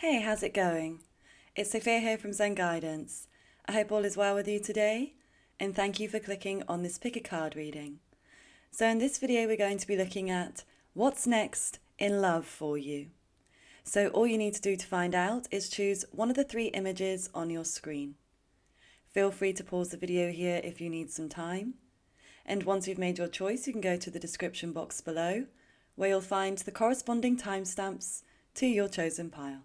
Hey, how's it going? It's Sophia here from Zen Guidance. I hope all is well with you today, and thank you for clicking on this pick a card reading. So in this video, we're going to be looking at what's next in love for you. So all you need to do to find out is choose one of the three images on your screen. Feel free to pause the video here if you need some time. And once you've made your choice, you can go to the description box below, where you'll find the corresponding timestamps to your chosen pile.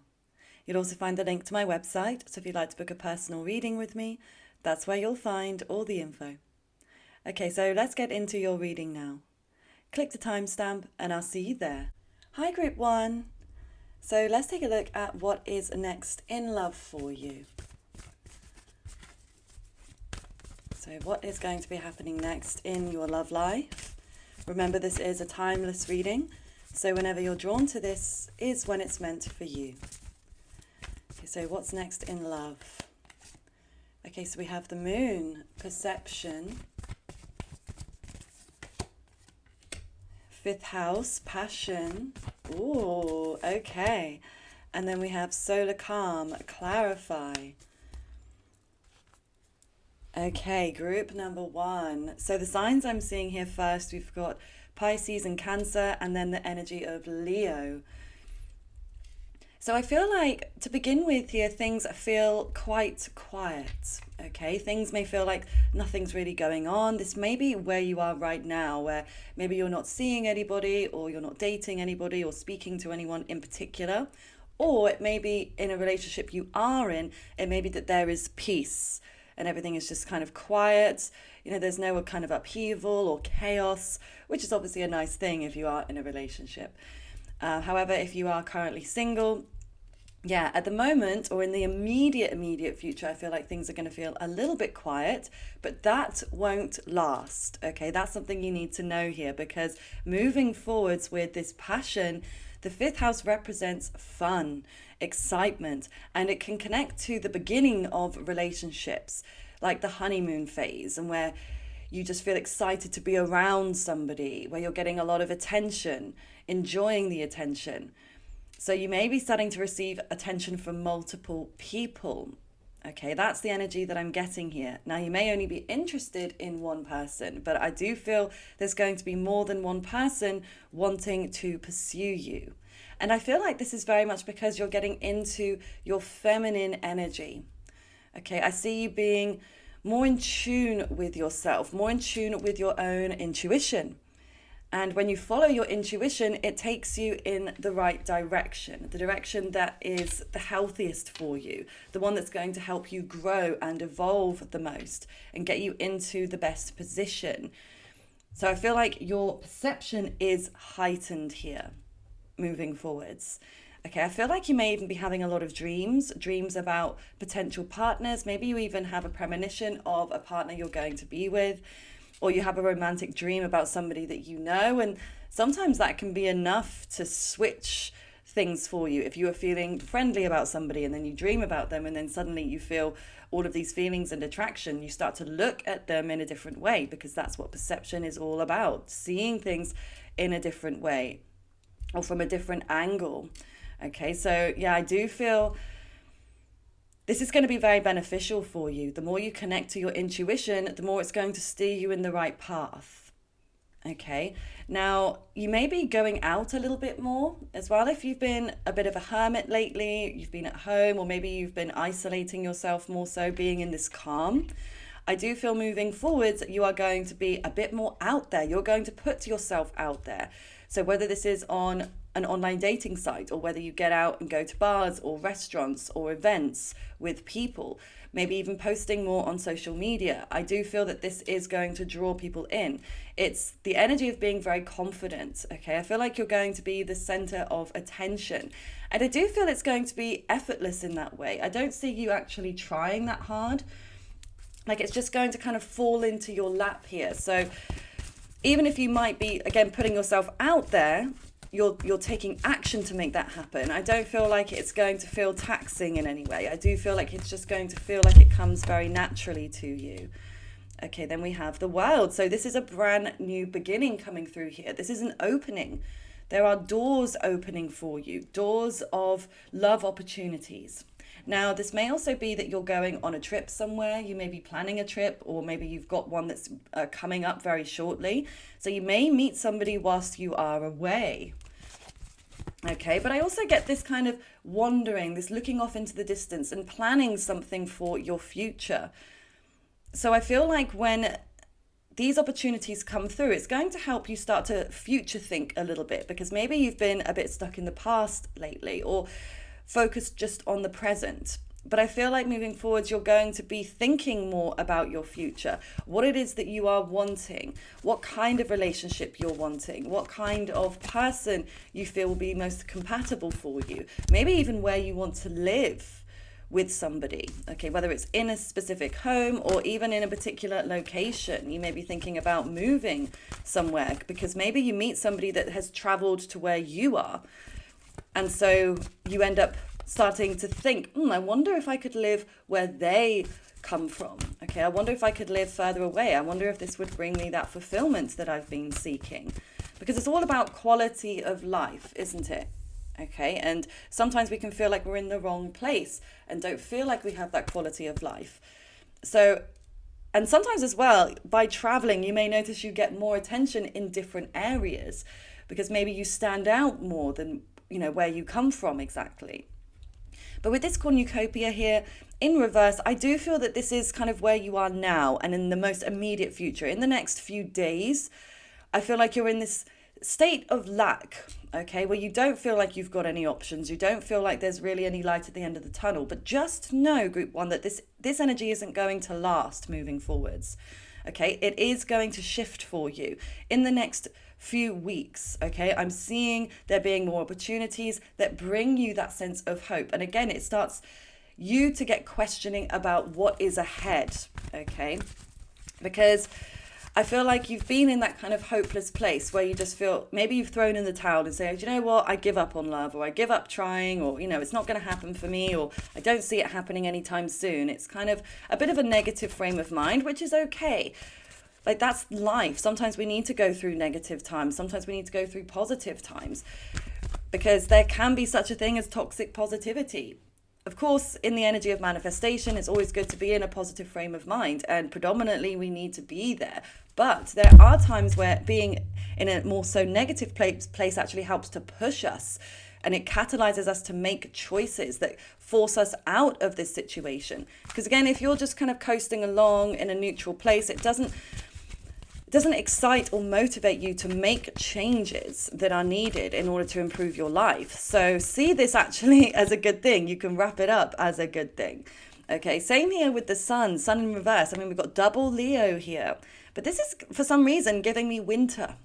You'll also find the link to my website, so if you'd like to book a personal reading with me, that's where you'll find all the info. Okay, so let's get into your reading now. Click the timestamp and I'll see you there. Hi Group 1. So let's take a look at what is next in love for you. So what is going to be happening next in your love life? Remember, this is a timeless reading, so whenever you're drawn to this is when it's meant for you. Okay, so what's next in love? Okay, so we have the moon, perception, fifth house, passion. Ooh, okay. And then we have solar calm, clarify. Okay, group number 1. So the signs I'm seeing here first, we've got Pisces and Cancer, and then the energy of Leo. So I feel like, to begin with here, things feel quite quiet, okay? Things may feel like nothing's really going on. This may be where you are right now, where maybe you're not seeing anybody, or you're not dating anybody, or speaking to anyone in particular. Or it may be in a relationship you are in, it may be that there is peace, and everything is just kind of quiet. You know, there's no kind of upheaval or chaos, which is obviously a nice thing if you are in a relationship. However, if you are currently single, yeah, at the moment or in the immediate future, I feel like things are going to feel a little bit quiet, but that won't last. Okay, that's something you need to know here, because moving forwards with this passion, the fifth house represents fun, excitement, and it can connect to the beginning of relationships, like the honeymoon phase, and where you just feel excited to be around somebody, where you're getting a lot of attention, enjoying the attention. So you may be starting to receive attention from multiple people. Okay, that's the energy that I'm getting here. Now, you may only be interested in one person, but I do feel there's going to be more than one person wanting to pursue you. And I feel like this is very much because you're getting into your feminine energy. Okay, I see you being more in tune with yourself, more in tune with your own intuition. And when you follow your intuition, it takes you in the right direction, the direction that is the healthiest for you, the one that's going to help you grow and evolve the most and get you into the best position. So I feel like your perception is heightened here moving forwards. Okay, I feel like you may even be having a lot of dreams about potential partners. Maybe you even have a premonition of a partner you're going to be with, or you have a romantic dream about somebody that you know. And sometimes that can be enough to switch things for you. If you are feeling friendly about somebody and then you dream about them and then suddenly you feel all of these feelings and attraction, you start to look at them in a different way, because that's what perception is all about, seeing things in a different way or from a different angle. Okay, so yeah, I do feel this is going to be very beneficial for you. The more you connect to your intuition, the more it's going to steer you in the right path. Okay, now you may be going out a little bit more as well. If you've been a bit of a hermit lately, you've been at home, or maybe you've been isolating yourself more so, being in this calm. I do feel moving forwards, you are going to be a bit more out there. You're going to put yourself out there. So whether this is on an online dating site, or whether you get out and go to bars or restaurants or events with people, maybe even posting more on social media, I do feel that this is going to draw people in. It's the energy of being very confident. Okay, I feel like you're going to be the center of attention, and I do feel it's going to be effortless in that way. I don't see you actually trying that hard. Like, it's just going to kind of fall into your lap here. So even if you might be, again, putting yourself out there, you're taking action to make that happen. I don't feel like it's going to feel taxing in any way. I do feel like it's just going to feel like it comes very naturally to you. Okay, then we have the World. So this is a brand new beginning coming through here. This is an opening. There are doors opening for you, doors of love opportunities. Now, this may also be that you're going on a trip somewhere. You may be planning a trip, or maybe you've got one that's coming up very shortly. So you may meet somebody whilst you are away. Okay, but I also get this kind of wandering, this looking off into the distance and planning something for your future. So I feel like when these opportunities come through, it's going to help you start to future think a little bit, because maybe you've been a bit stuck in the past lately, or focused just on the present. But I feel like moving forwards, you're going to be thinking more about your future, what it is that you are wanting, what kind of relationship you're wanting, what kind of person you feel will be most compatible for you, maybe even where you want to live with somebody, okay, whether it's in a specific home or even in a particular location. You may be thinking about moving somewhere because maybe you meet somebody that has traveled to where you are. And so you end up starting to think, I wonder if I could live where they come from. Okay, I wonder if I could live further away. I wonder if this would bring me that fulfillment that I've been seeking. Because it's all about quality of life, isn't it? Okay, and sometimes we can feel like we're in the wrong place and don't feel like we have that quality of life. So, and sometimes as well, by traveling, you may notice you get more attention in different areas because maybe you stand out more than where you come from exactly. But with this cornucopia here in reverse, I do feel that this is kind of where you are now and in the most immediate future. In the next few days, I feel like you're in this state of lack, okay, where you don't feel like you've got any options. You don't feel like there's really any light at the end of the tunnel. But just know, group one, that this energy isn't going to last moving forwards. Okay, it is going to shift for you in the next few weeks. Okay, I'm seeing there being more opportunities that bring you that sense of hope. And again, it starts you to get questioning about what is ahead. Okay, because I feel like you've been in that kind of hopeless place where you just feel maybe you've thrown in the towel and say, do you know what, I give up on love, or I give up trying, or it's not going to happen for me, or I don't see it happening anytime soon. It's kind of a bit of a negative frame of mind, which is okay. Like, that's life. Sometimes we need to go through negative times. Sometimes we need to go through positive times, because there can be such a thing as toxic positivity. Of course, in the energy of manifestation, it's always good to be in a positive frame of mind, and predominantly we need to be there. But there are times where being in a more so negative place actually helps to push us, and it catalyzes us to make choices that force us out of this situation. Because again, if you're just kind of coasting along in a neutral place, it doesn't excite or motivate you to make changes that are needed in order to improve your life. So see this actually as a good thing. You can wrap it up as a good thing. Okay, same here with the sun in reverse. I mean, we've got double Leo here, but this is for some reason giving me winter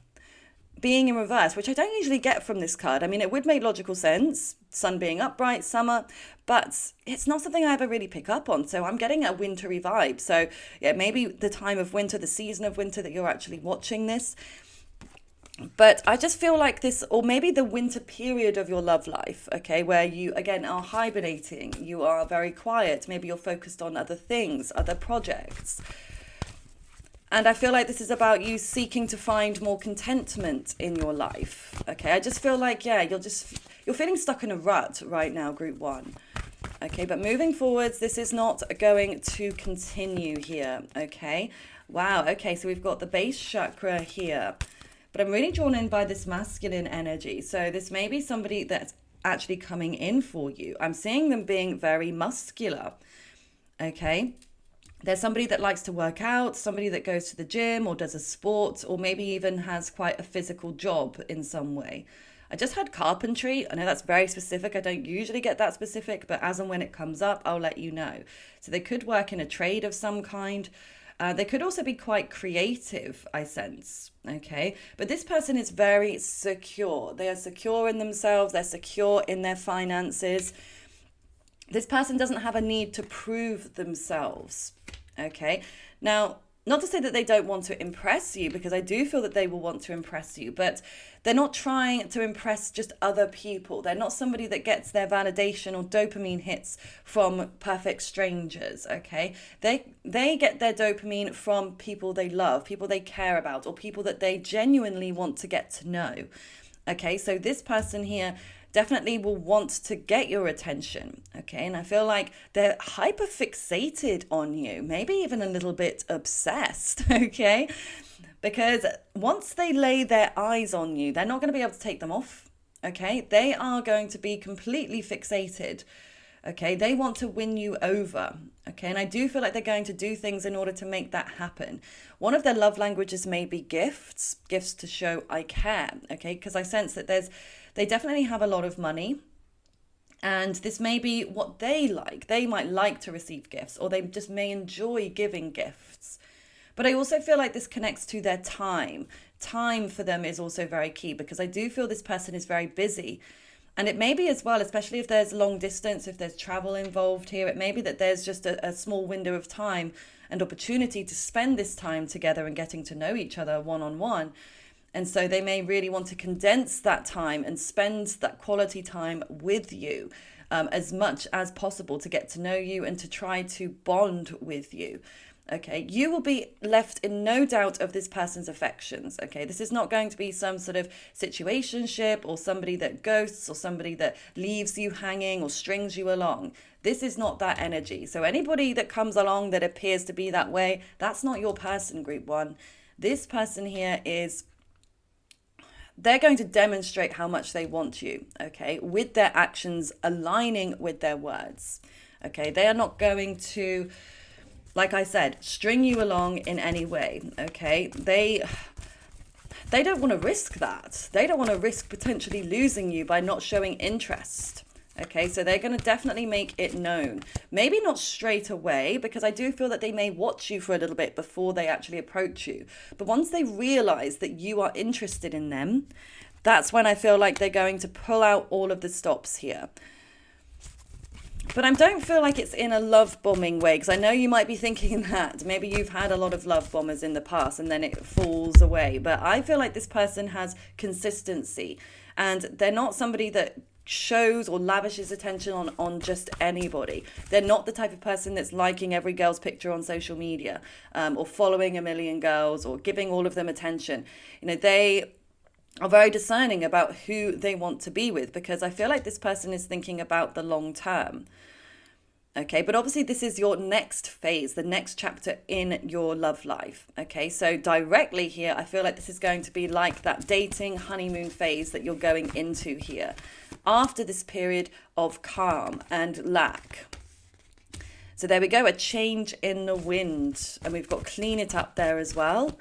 being in reverse, which I don't usually get from this card. I mean, it would make logical sense, sun being upright, summer, but it's not something I ever really pick up on. So I'm getting a wintry vibe. So yeah, maybe the time of winter, the season of winter that you're actually watching this. But I just feel like this, or maybe the winter period of your love life, okay, where you, again, are hibernating, you are very quiet, maybe you're focused on other things, other projects. And I feel like this is about you seeking to find more contentment in your life. Okay, I just feel like, yeah, you're feeling stuck in a rut right now, group one. Okay, but moving forwards, this is not going to continue here. Okay, wow. Okay, so we've got the base chakra here, but I'm really drawn in by this masculine energy. So this may be somebody that's actually coming in for you. I'm seeing them being very muscular. Okay. There's somebody that likes to work out, somebody that goes to the gym or does a sport, or maybe even has quite a physical job in some way. I just had carpentry. I know that's very specific. I don't usually get that specific, but as and when it comes up, I'll let you know. So they could work in a trade of some kind. They could also be quite creative, I sense. Okay, but this person is very secure. They are secure in themselves. They're secure in their finances. This person doesn't have a need to prove themselves, okay? Now, not to say that they don't want to impress you, because I do feel that they will want to impress you, but they're not trying to impress just other people. They're not somebody that gets their validation or dopamine hits from perfect strangers, okay? They get their dopamine from people they love, people they care about, or people that they genuinely want to get to know. Okay, so this person here definitely will want to get your attention. Okay, and I feel like they're hyper fixated on you, maybe even a little bit obsessed. Okay, because once they lay their eyes on you, they're not going to be able to take them off. Okay, they are going to be completely fixated. Okay, they want to win you over. Okay, and I do feel like they're going to do things in order to make that happen. One of their love languages may be gifts to show I care. Okay, because I sense that they definitely have a lot of money. And this may be what they like. They might like to receive gifts, or they just may enjoy giving gifts. But I also feel like this connects to their time. Time for them is also very key, because I do feel this person is very busy. And it may be as well, especially if there's long distance, if there's travel involved here, it may be that there's just a small window of time and opportunity to spend this time together and getting to know each other one-on-one. And so they may really want to condense that time and spend that quality time with you as much as possible to get to know you and to try to bond with you. Okay, you will be left in no doubt of this person's affections. Okay, this is not going to be some sort of situationship or somebody that ghosts or somebody that leaves you hanging or strings you along. This is not that energy. So anybody that comes along that appears to be that way, that's not your person, group one. This person here they're going to demonstrate how much they want you, okay, with their actions aligning with their words. Okay, they are not going to, like I said, string you along in any way, okay? They don't want to risk that. They don't want to risk potentially losing you by not showing interest. Okay, so they're going to definitely make it known. Maybe not straight away, because I do feel that they may watch you for a little bit before they actually approach you. But once they realize that you are interested in them, that's when I feel like they're going to pull out all of the stops here. But I don't feel like it's in a love bombing way, because I know you might be thinking that. Maybe you've had a lot of love bombers in the past and then it falls away. But I feel like this person has consistency, and they're not somebody that shows or lavishes attention on just anybody. They're not the type of person that's liking every girl's picture on social media, or following a million girls or giving all of them attention. You know, they are very discerning about who they want to be with, because I feel like this person is thinking about the long term. Okay, but obviously this is your next phase, the next chapter in your love life. Okay, so directly here, I feel like this is going to be like that dating honeymoon phase that you're going into here after this period of calm and lack. So there we go, a change in the wind. And we've got clean it up there as well.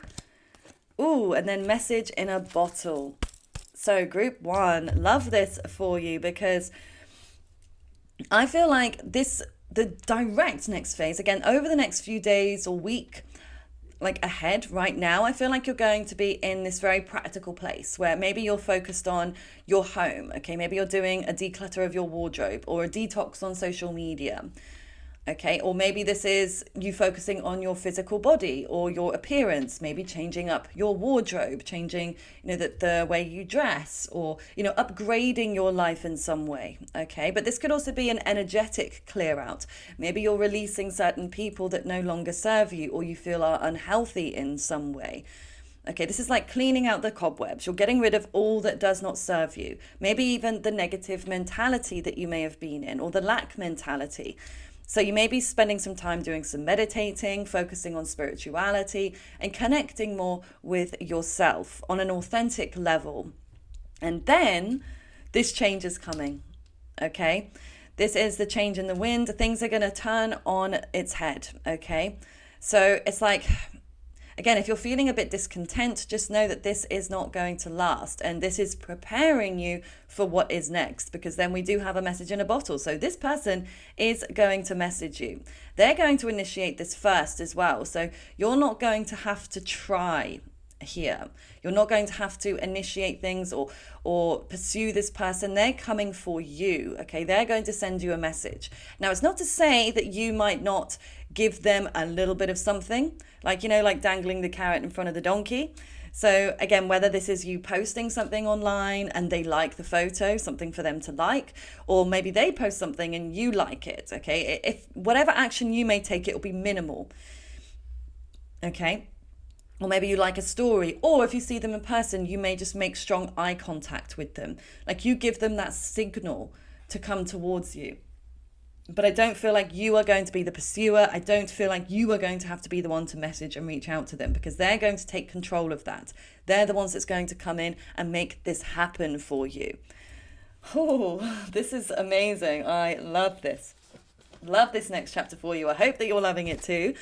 Ooh, and then message in a bottle. So group one, love this for you, because I feel like the direct next phase, again, over the next few days or week, like ahead right now, I feel like you're going to be in this very practical place where maybe you're focused on your home. Okay, maybe you're doing a declutter of your wardrobe or a detox on social media. Okay, or maybe this is you focusing on your physical body or your appearance, maybe changing up your wardrobe, changing, the way you dress, or, upgrading your life in some way. Okay, but this could also be an energetic clear out. Maybe you're releasing certain people that no longer serve you or you feel are unhealthy in some way. Okay, this is like cleaning out the cobwebs. You're getting rid of all that does not serve you. Maybe even the negative mentality that you may have been in, or the lack mentality. So you may be spending some time doing some meditating, focusing on spirituality, and connecting more with yourself on an authentic level. And then this change is coming, okay? This is the change in the wind. Things are going to turn on its head, okay? So it's like, again, if you're feeling a bit discontent, just know that this is not going to last. And this is preparing you for what is next, because then we do have a message in a bottle. So this person is going to message you. They're going to initiate this first as well. So you're not going to have to try here. You're not going to have to initiate things or pursue this person. They're coming for you, okay? They're going to send you a message. Now, it's not to say that you might not give them a little bit of something, like dangling the carrot in front of the donkey. So again, whether this is you posting something online and they like the photo, something for them to like, or maybe they post something and you like it, okay? If whatever action you may take, it will be minimal, okay? Or maybe you like a story, or if you see them in person, you may just make strong eye contact with them. Like you give them that signal to come towards you. But I don't feel like you are going to be the pursuer. I don't feel like you are going to have to be the one to message and reach out to them, because they're going to take control of that. They're the ones that's going to come in and make this happen for you. Oh, this is amazing. I love this. Love this next chapter for you. I hope that you're loving it too,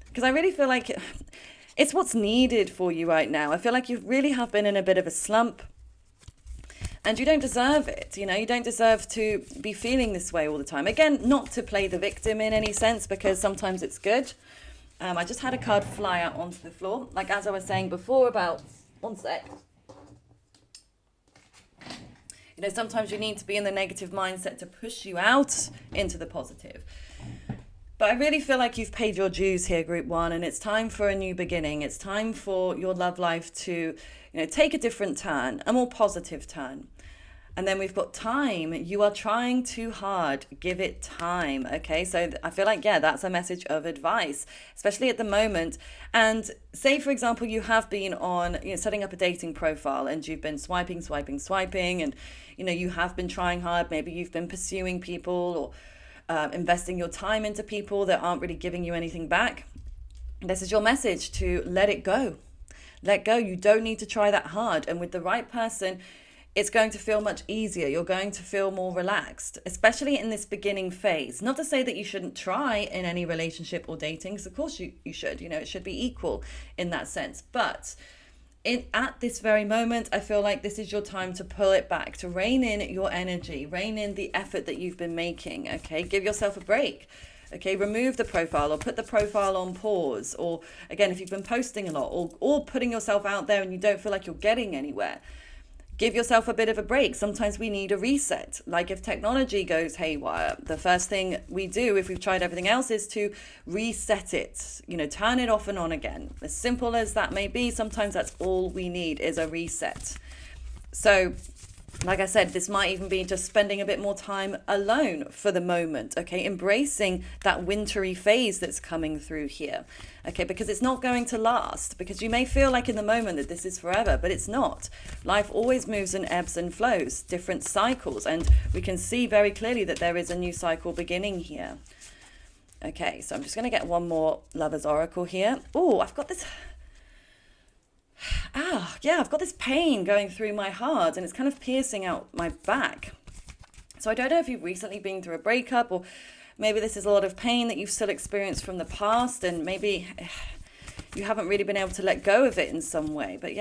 because I really feel like it's what's needed for you right now. I feel like you really have been in a bit of a slump. And you don't deserve it. You know, you don't deserve to be feeling this way all the time. Again, not to play the victim in any sense, because sometimes it's good. I just had a card fly out onto the floor. Like as I was saying before about, one sec. You know, sometimes you need to be in the negative mindset to push you out into the positive. But I really feel like you've paid your dues here, Group 1, and it's time for a new beginning. It's time for your love life to, take a different turn, a more positive turn. And then we've got time. You are trying too hard. Give it time. Okay. So I feel like, that's a message of advice, especially at the moment. And say, for example, you have been on, setting up a dating profile and you've been swiping. And, you have been trying hard. Maybe you've been pursuing people or investing your time into people that aren't really giving you anything back. This is your message to let it go. Let go. You don't need to try that hard. And with the right person, it's going to feel much easier. You're going to feel more relaxed, especially in this beginning phase. Not to say that you shouldn't try in any relationship or dating, because of course you should. It should be equal in that sense. But at this very moment, I feel like this is your time to pull it back, to rein in your energy, rein in the effort that you've been making, okay? Give yourself a break. Okay, remove the profile or put the profile on pause. Or again, if you've been posting a lot or putting yourself out there and you don't feel like you're getting anywhere, give yourself a bit of a break. Sometimes we need a reset. Like if technology goes haywire, the first thing we do if we've tried everything else is to reset it, turn it off and on again. As simple as that may be, sometimes that's all we need is a reset. So like I said, this might even be just spending a bit more time alone for the moment, okay? Embracing that wintry phase that's coming through here, okay? Because it's not going to last, because you may feel like in the moment that this is forever, but it's not. Life always moves in ebbs and flows, different cycles, and we can see very clearly that there is a new cycle beginning here. Okay, so I'm just going to get one more Lover's Oracle here. Oh, I've got this... I've got this pain going through my heart and it's kind of piercing out my back. So I don't know if you've recently been through a breakup, or maybe this is a lot of pain that you've still experienced from the past, and maybe you haven't really been able to let go of it in some way. But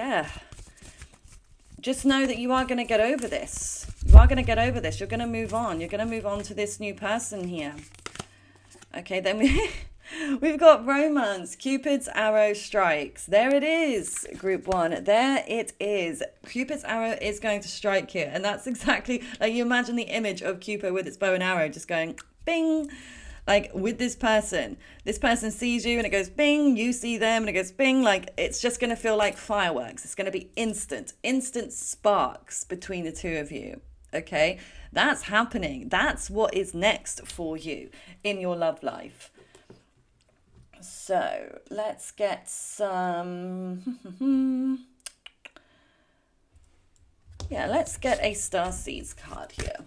just know that you are going to get over this. You are going to get over this. You're going to move on. You're going to move on to this new person here. Okay, then we've got romance. Cupid's arrow strikes. There it is, Group 1. There it is. Cupid's arrow is going to strike here. And that's exactly, like, you imagine the image of Cupid with its bow and arrow just going bing. Like with this person sees you and it goes bing, you see them and it goes bing. Like it's just going to feel like fireworks. It's going to be instant sparks between the two of you. Okay, that's happening. That's what is next for you in your love life. So let's get some, let's get a Starseeds card here.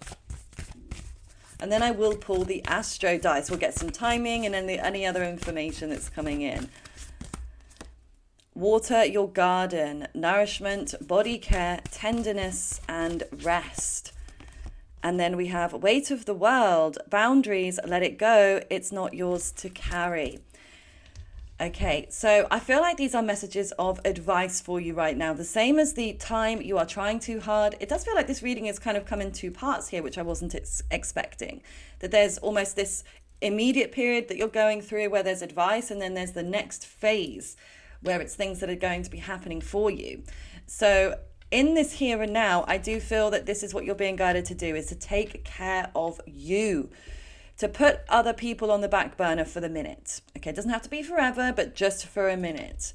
And then I will pull the Astro dice. We'll get some timing and then any other information that's coming in. Water your garden, nourishment, body care, tenderness, and rest. And then we have weight of the world, boundaries, let it go. It's not yours to carry. Okay, so I feel like these are messages of advice for you right now. The same as the time you are trying too hard. It does feel like this reading has kind of come in two parts here, which I wasn't expecting. That there's almost this immediate period that you're going through where there's advice, and then there's the next phase where it's things that are going to be happening for you. So in this here and now, I do feel that this is what you're being guided to do, is to take care of you. To put other people on the back burner for the minute. Okay, it doesn't have to be forever, but just for a minute.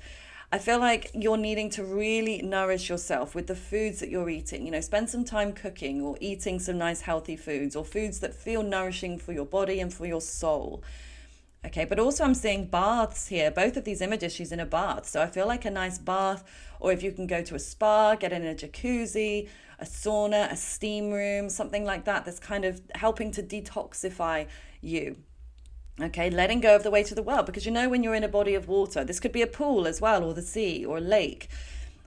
I feel like you're needing to really nourish yourself with the foods that you're eating. Spend some time cooking or eating some nice healthy foods, or foods that feel nourishing for your body and for your soul. Okay, but also I'm seeing baths here. Both of these images, she's in a bath. So I feel like a nice bath, or if you can go to a spa, get in a jacuzzi, a sauna, a steam room, something like that, that's kind of helping to detoxify you. Okay, letting go of the weight of the world, because when you're in a body of water, this could be a pool as well, or the sea, or a lake,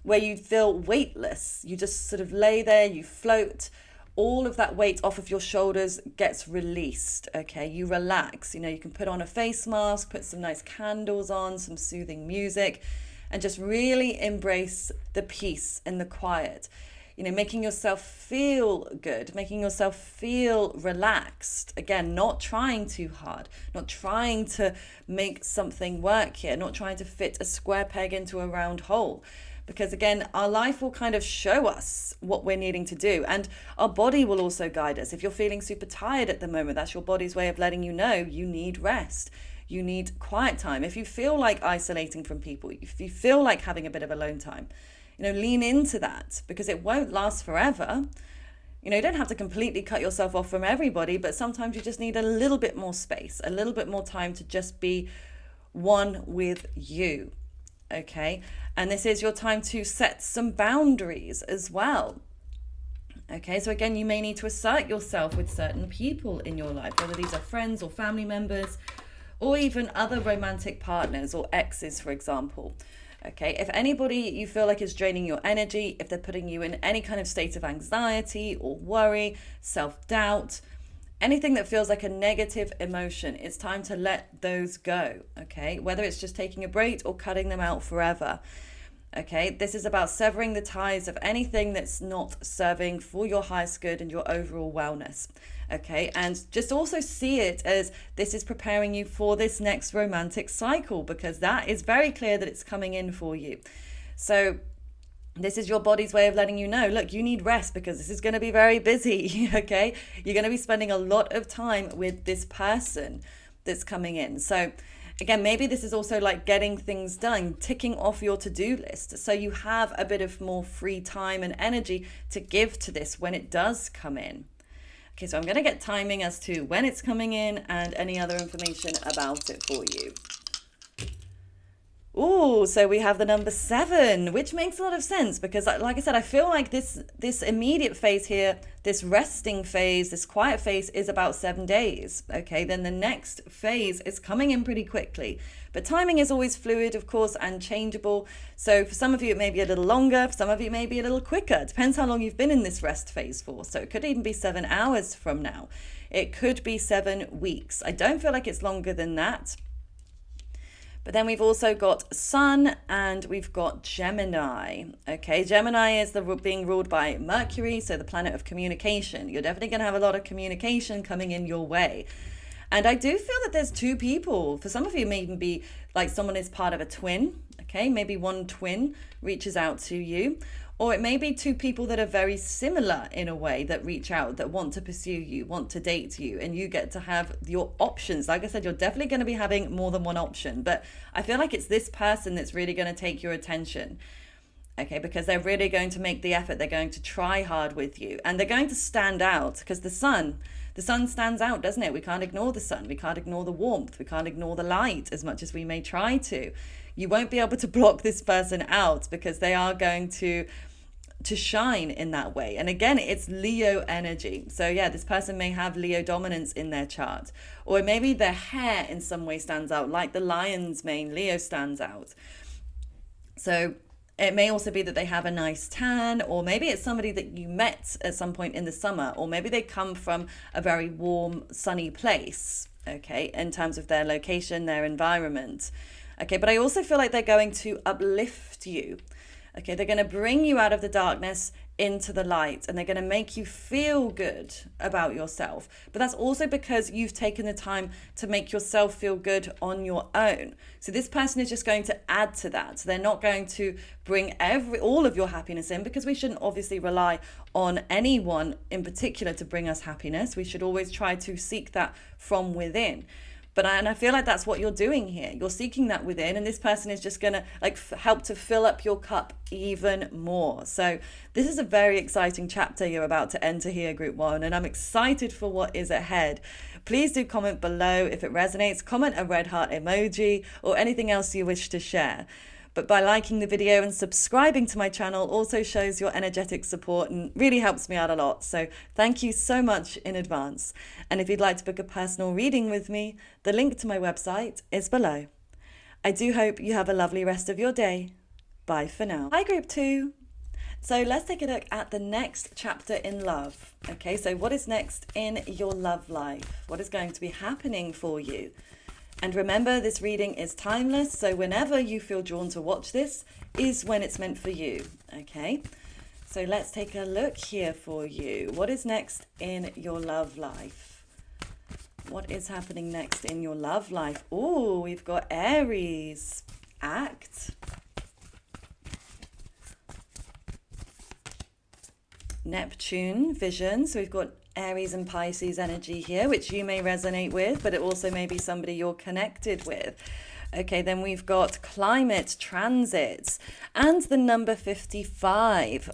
where you feel weightless. You just sort of lay there, you float. All of that weight off of your shoulders gets released. Okay, you relax. You can put on a face mask, put some nice candles on, some soothing music, and just really embrace the peace and the quiet. Making yourself feel good, making yourself feel relaxed. Again, not trying too hard, not trying to make something work here, not trying to fit a square peg into a round hole. Because again, our life will kind of show us what we're needing to do. And our body will also guide us. If you're feeling super tired at the moment, that's your body's way of letting you know you need rest. You need quiet time. If you feel like isolating from people, if you feel like having a bit of alone time, lean into that, because it won't last forever. You don't have to completely cut yourself off from everybody, but sometimes you just need a little bit more space, a little bit more time to just be one with you. Okay, and this is your time to set some boundaries as well. Okay, so again, you may need to assert yourself with certain people in your life, whether these are friends or family members, or even other romantic partners or exes, for example. Okay, if anybody you feel like is draining your energy, if they're putting you in any kind of state of anxiety or worry, self-doubt, anything that feels like a negative emotion, it's time to let those go. Okay, whether it's just taking a break or cutting them out forever. Okay, this is about severing the ties of anything that's not serving for your highest good and your overall wellness. Okay, and just also see it as this is preparing you for this next romantic cycle, because that is very clear that it's coming in for you. So this is your body's way of letting you know, look, you need rest, because this is going to be very busy. Okay, you're going to be spending a lot of time with this person that's coming in. So again, maybe this is also like getting things done, ticking off your to-do list, so you have a bit of more free time and energy to give to this when it does come in. Okay, so I'm going to get timing as to when it's coming in and any other information about it for you. Oh, so we have the number 7, which makes a lot of sense, because like I said, I feel like this immediate phase here, this resting phase, this quiet phase is about 7 days. Okay, then the next phase is coming in pretty quickly. But timing is always fluid, of course, and changeable. So for some of you, it may be a little longer. For some of you, it may be a little quicker. It depends how long you've been in this rest phase for. So it could even be 7 hours from now. It could be 7 weeks. I don't feel like it's longer than that. But then we've also got Sun and we've got Gemini. Okay, Gemini is being ruled by Mercury, so the planet of communication. You're definitely going to have a lot of communication coming in your way. And I do feel that there's 2 people. For some of you, it may even be like someone is part of a twin. Okay, maybe one twin reaches out to you. Or it may be 2 people that are very similar in a way that reach out, that want to pursue you, want to date you, and you get to have your options. Like I said, you're definitely going to be having more than one option, but I feel like it's this person that's really going to take your attention. Okay, because they're really going to make the effort. They're going to try hard with you, and they're going to stand out, because the sun stands out, doesn't it? We can't ignore the sun. We can't ignore the warmth. We can't ignore the light as much as we may try to. You won't be able to block this person out, because they are going to shine in that way. And again, it's Leo energy. So yeah, this person may have Leo dominance in their chart, or maybe their hair in some way stands out, like the lion's mane, Leo stands out. So it may also be that they have a nice tan, or maybe it's somebody that you met at some point in the summer, or maybe they come from a very warm, sunny place, okay, in terms of their location, their environment. Okay, but I also feel like they're going to uplift you. Okay, they're going to bring you out of the darkness into the light, and they're going to make you feel good about yourself. But that's also because you've taken the time to make yourself feel good on your own. So this person is just going to add to that. So they're not going to bring all of your happiness in, because we shouldn't obviously rely on anyone in particular to bring us happiness. We should always try to seek that from within. And I feel like that's what you're doing here. You're seeking that within, and this person is just gonna like help to fill up your cup even more. So this is a very exciting chapter you're about to enter here, Group 1, and I'm excited for what is ahead. Please do comment below if it resonates. Comment a red heart emoji or anything else you wish to share. But by liking the video and subscribing to my channel also shows your energetic support and really helps me out a lot. So thank you so much in advance. And if you'd like to book a personal reading with me, the link to my website is below. I do hope you have a lovely rest of your day. Bye for now. Hi, Group 2. So let's take a look at the next chapter in love. Okay, so what is next in your love life? What is going to be happening for you? And remember, this reading is timeless, so whenever you feel drawn to watch this is when it's meant for you, okay? So let's take a look here for you. What is next in your love life? What is happening next in your love life? Oh, we've got Aries, act. Neptune, vision. So we've got Aries and Pisces energy here, which you may resonate with, but it also may be somebody you're connected with. Okay, then we've got climate, transits, and the number 55.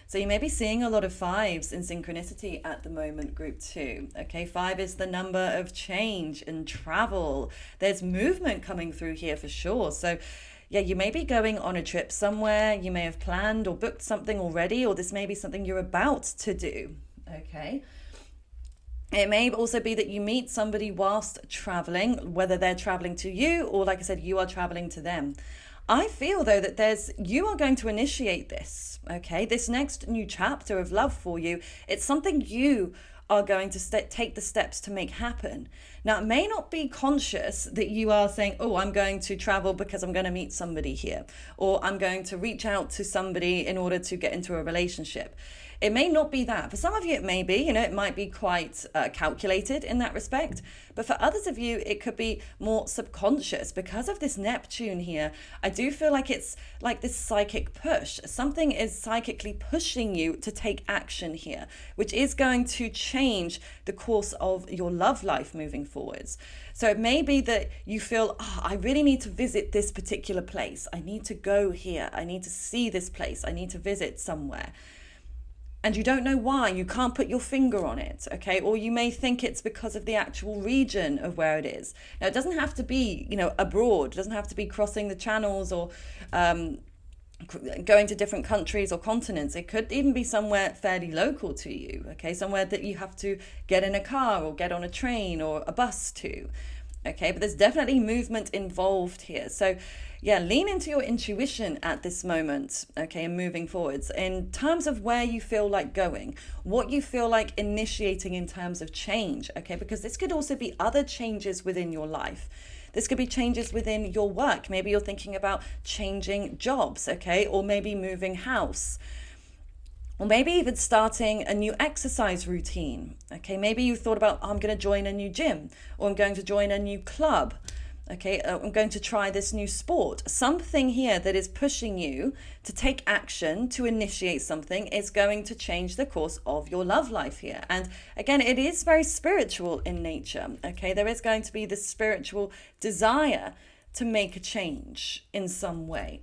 So you may be seeing a lot of fives in synchronicity at the moment, Group 2. Okay, 5 is the number of change and travel. There's movement coming through here for sure. So yeah, you may be going on a trip somewhere. You may have planned or booked something already, or this may be something you're about to do. Okay. It may also be that you meet somebody whilst traveling, whether they're traveling to you or, like I said, you are traveling to them. I feel, though, that you are going to initiate this, okay? This next new chapter of love for you, it's something you are going to take the steps to make happen. Now, it may not be conscious that you are saying, oh, I'm going to travel because I'm going to meet somebody here, or I'm going to reach out to somebody in order to get into a relationship. It may not be that. For some of you, it may be, it might be quite calculated in that respect. But for others of you, it could be more subconscious. Because of this Neptune here, I do feel like it's like this psychic push. Something is psychically pushing you to take action here, which is going to change the course of your love life moving forwards. So it may be that you feel, I really need to visit this particular place. I need to go here. I need to see this place. I need to visit somewhere. And you don't know why, you can't put your finger on it, okay? Or you may think it's because of the actual region of where it is. Now, it doesn't have to be, abroad. It doesn't have to be crossing the channels or going to different countries or continents. It could even be somewhere fairly local to you, okay? Somewhere that you have to get in a car or get on a train or a bus to, okay? But there's definitely movement involved here. So yeah, lean into your intuition at this moment, okay, and moving forwards in terms of where you feel like going, what you feel like initiating in terms of change, okay, because this could also be other changes within your life. This could be changes within your work. Maybe you're thinking about changing jobs, okay, or maybe moving house. Or maybe even starting a new exercise routine, okay? Maybe you thought about, I'm going to join a new gym, or I'm going to join a new club. Okay, I'm going to try this new sport. Something here that is pushing you to take action, to initiate something, is going to change the course of your love life here. And again, it is very spiritual in nature. Okay, there is going to be this spiritual desire to make a change in some way.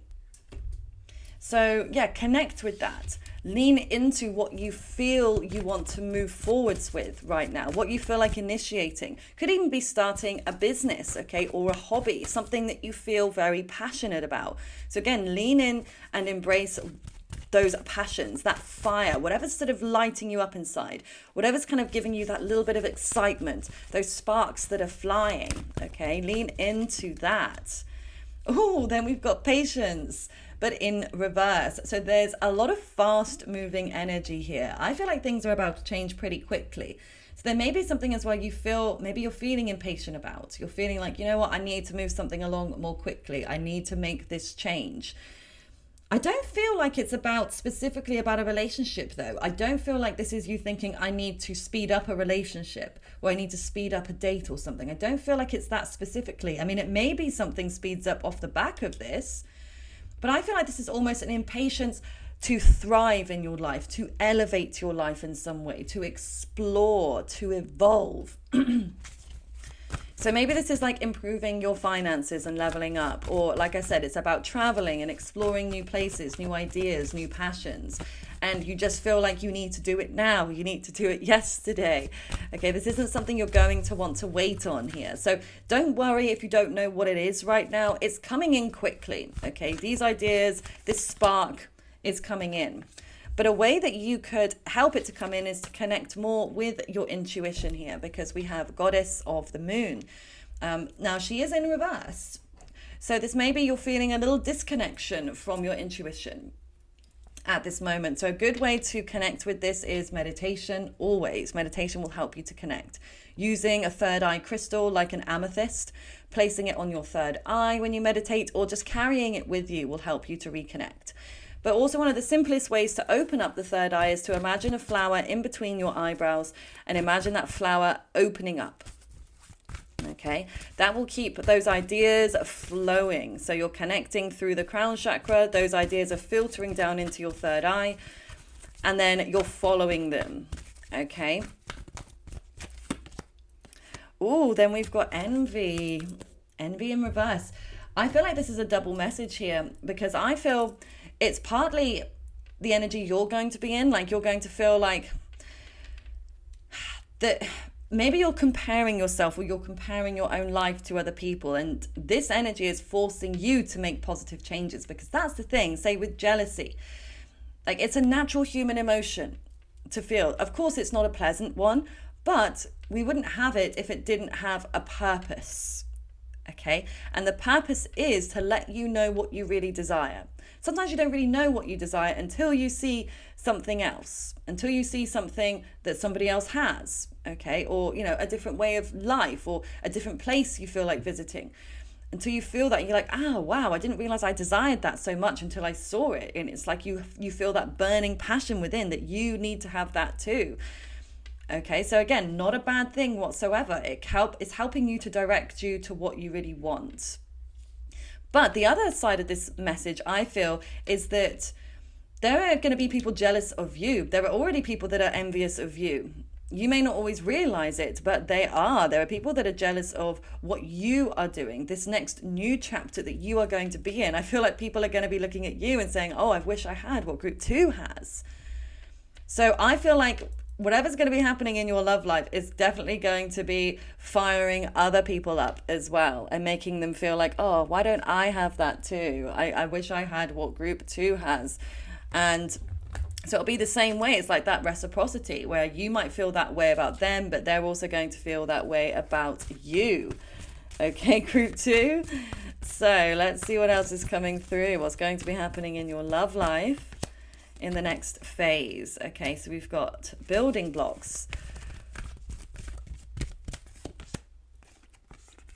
So yeah, connect with that. Lean into what you feel you want to move forwards with right now, what you feel like initiating. Could even be starting a business, okay, or a hobby, something that you feel very passionate about. So again, lean in and embrace those passions, that fire, whatever's sort of lighting you up inside, whatever's kind of giving you that little bit of excitement, those sparks that are flying, okay, lean into that. Oh, then we've got patience, but in reverse. So there's a lot of fast moving energy here. I feel like things are about to change pretty quickly. So there may be something as well you feel, maybe you're feeling impatient about. You're feeling like, you know what, I need to move something along more quickly. I need to make this change. I don't feel like it's specifically about a relationship though. I don't feel like this is you thinking I need to speed up a relationship or I need to speed up a date or something. I don't feel like it's that specifically. I mean, it may be something speeds up off the back of this, but I feel like this is almost an impatience to thrive in your life, to elevate your life in some way, to explore, to evolve. So maybe this is like improving your finances and leveling up. Or like I said, it's about traveling and exploring new places, new ideas, new passions. And you just feel like you need to do it now. You need to do it yesterday. Okay, this isn't something you're going to want to wait on here. So don't worry if you don't know what it is right now. It's coming in quickly. Okay, these ideas, this spark is coming in. But a way that you could help it to come in is to connect more with your intuition here, because we have Goddess of the Moon. Now, she is in reverse. So this may be you're feeling a little disconnection from your intuition at this moment. So a good way to connect with this is meditation. Always, meditation will help you to connect. Using a third eye crystal like an amethyst, placing it on your third eye when you meditate, or just carrying it with you will help you to reconnect. But also one of the simplest ways to open up the third eye is to imagine a flower in between your eyebrows and imagine that flower opening up. Okay, that will keep those ideas flowing. So you're connecting through the crown chakra. Those ideas are filtering down into your third eye and then you're following them. Okay. Oh, then we've got envy. Envy in reverse. I feel like this is a double message here, because I feel it's partly the energy you're going to be in. Like you're going to feel like that maybe you're comparing yourself or you're comparing your own life to other people. And this energy is forcing you to make positive changes, because that's the thing. Say with jealousy, like it's a natural human emotion to feel. Of course, it's not a pleasant one, but we wouldn't have it if it didn't have a purpose. Okay. And the purpose is to let you know what you really desire. Sometimes you don't really know what you desire until you see something else, until you see something that somebody else has, okay? Or, you know, a different way of life or a different place you feel like visiting. Until you feel that, you're like, oh, wow, I didn't realize I desired that so much until I saw it. And it's like you feel that burning passion within that you need to have that too. Okay, so again, not a bad thing whatsoever. It's helping you to direct you to what you really want. But the other side of this message, I feel, is that there are going to be people jealous of you. There are already people that are envious of you. You may not always realize it, but they are. There are people that are jealous of what you are doing, this next new chapter that you are going to be in. I feel like people are going to be looking at you and saying, oh, I wish I had what Group 2 has. So I feel like whatever's going to be happening in your love life is definitely going to be firing other people up as well and making them feel like, oh, why don't I have that too? I wish I had what Group 2 has. And so it'll be the same way. It's like that reciprocity where you might feel that way about them, but they're also going to feel that way about you. Okay, Group 2. So let's see what else is coming through. What's going to be happening in your love life in the next phase. Okay, so we've got building blocks,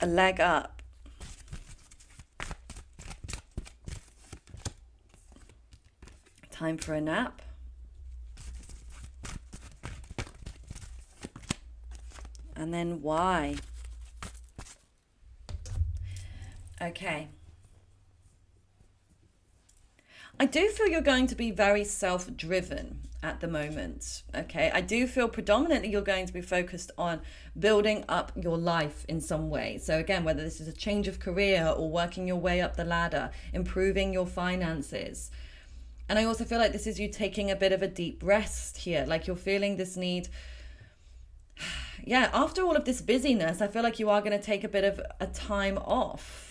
a leg up, time for a nap, and then why. Okay. I do feel you're going to be very self-driven at the moment, okay? I do feel predominantly you're going to be focused on building up your life in some way. So again, whether this is a change of career or working your way up the ladder, improving your finances. And I also feel like this is you taking a bit of a deep rest here, like you're feeling this need. Yeah, after all of this busyness, I feel like you are going to take a bit of a time off.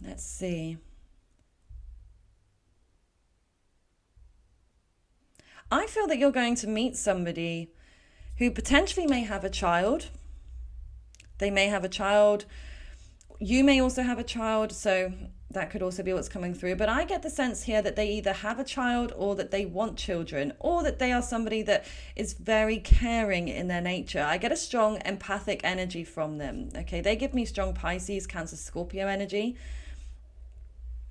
Let's see. I feel that you're going to meet somebody who potentially may have a child. They may have a child. You may also have a child, so that could also be what's coming through. But I get the sense here that they either have a child or that they want children, or that they are somebody that is very caring in their nature. I get a strong empathic energy from them. Okay, they give me strong Pisces, Cancer, Scorpio energy.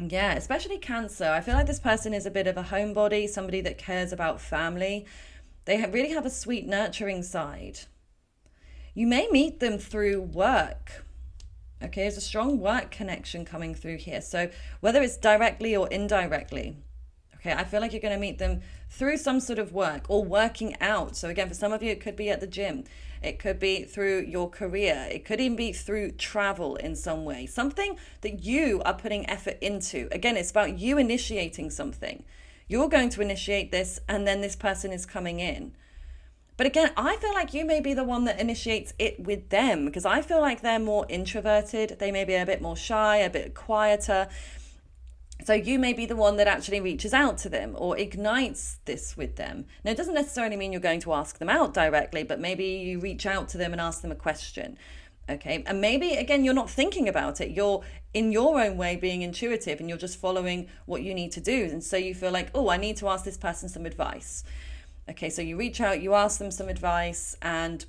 Yeah, especially Cancer. I feel like this person is a bit of a homebody, somebody that cares about family. They really have a sweet, nurturing side. You may meet them through work. Okay, there's a strong work connection coming through here. So whether it's directly or indirectly, Okay, I feel like you're going to meet them through some sort of work or working out. So again, for some of you, it could be at the gym. It could be through your career. It could even be through travel in some way. Something that you are putting effort into. Again, it's about you initiating something. You're going to initiate this, and then this person is coming in. But again, I feel like you may be the one that initiates it with them, because I feel like they're more introverted. They may be a bit more shy, a bit quieter. So you may be the one that actually reaches out to them or ignites this with them. Now, it doesn't necessarily mean you're going to ask them out directly, but maybe you reach out to them and ask them a question. Okay. And maybe, again, you're not thinking about it. You're in your own way being intuitive and you're just following what you need to do. And so you feel like, oh, I need to ask this person some advice. Okay. So you reach out, you ask them some advice, and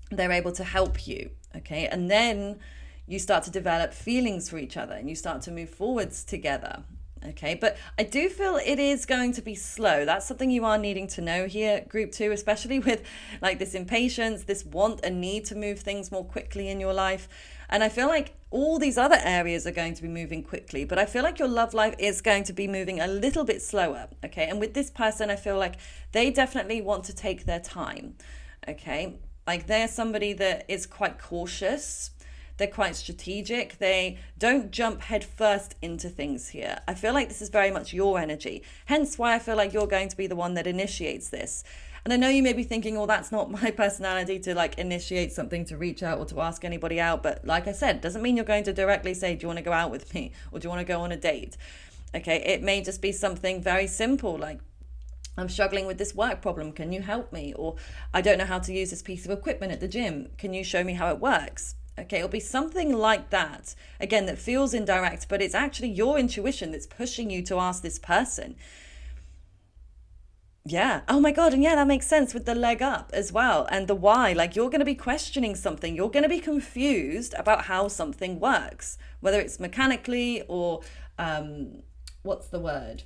they're able to help you. Okay. And then you start to develop feelings for each other and you start to move forwards together. Okay, but I do feel it is going to be slow. That's something you are needing to know here, group 2, especially with like this impatience, this want and need to move things more quickly in your life. And I feel like all these other areas are going to be moving quickly, but I feel like your love life is going to be moving a little bit slower. Okay, and with this person, I feel like they definitely want to take their time. Okay, like they're somebody that is quite cautious. They're quite strategic. They don't jump head first into things here. I feel like this is very much your energy. Hence why I feel like you're going to be the one that initiates this. And I know you may be thinking, well, that's not my personality to like initiate something, to reach out or to ask anybody out. But like I said, doesn't mean you're going to directly say, do you want to go out with me? Or do you want to go on a date? Okay, it may just be something very simple like, I'm struggling with this work problem. Can you help me? Or I don't know how to use this piece of equipment at the gym. Can you show me how it works? Okay, it'll be something like that, again, that feels indirect, but it's actually your intuition that's pushing you to ask this person. Yeah. Oh my God. And yeah, that makes sense with the leg up as well. And the why, like you're going to be questioning something. You're going to be confused about how something works, whether it's mechanically or what's the word?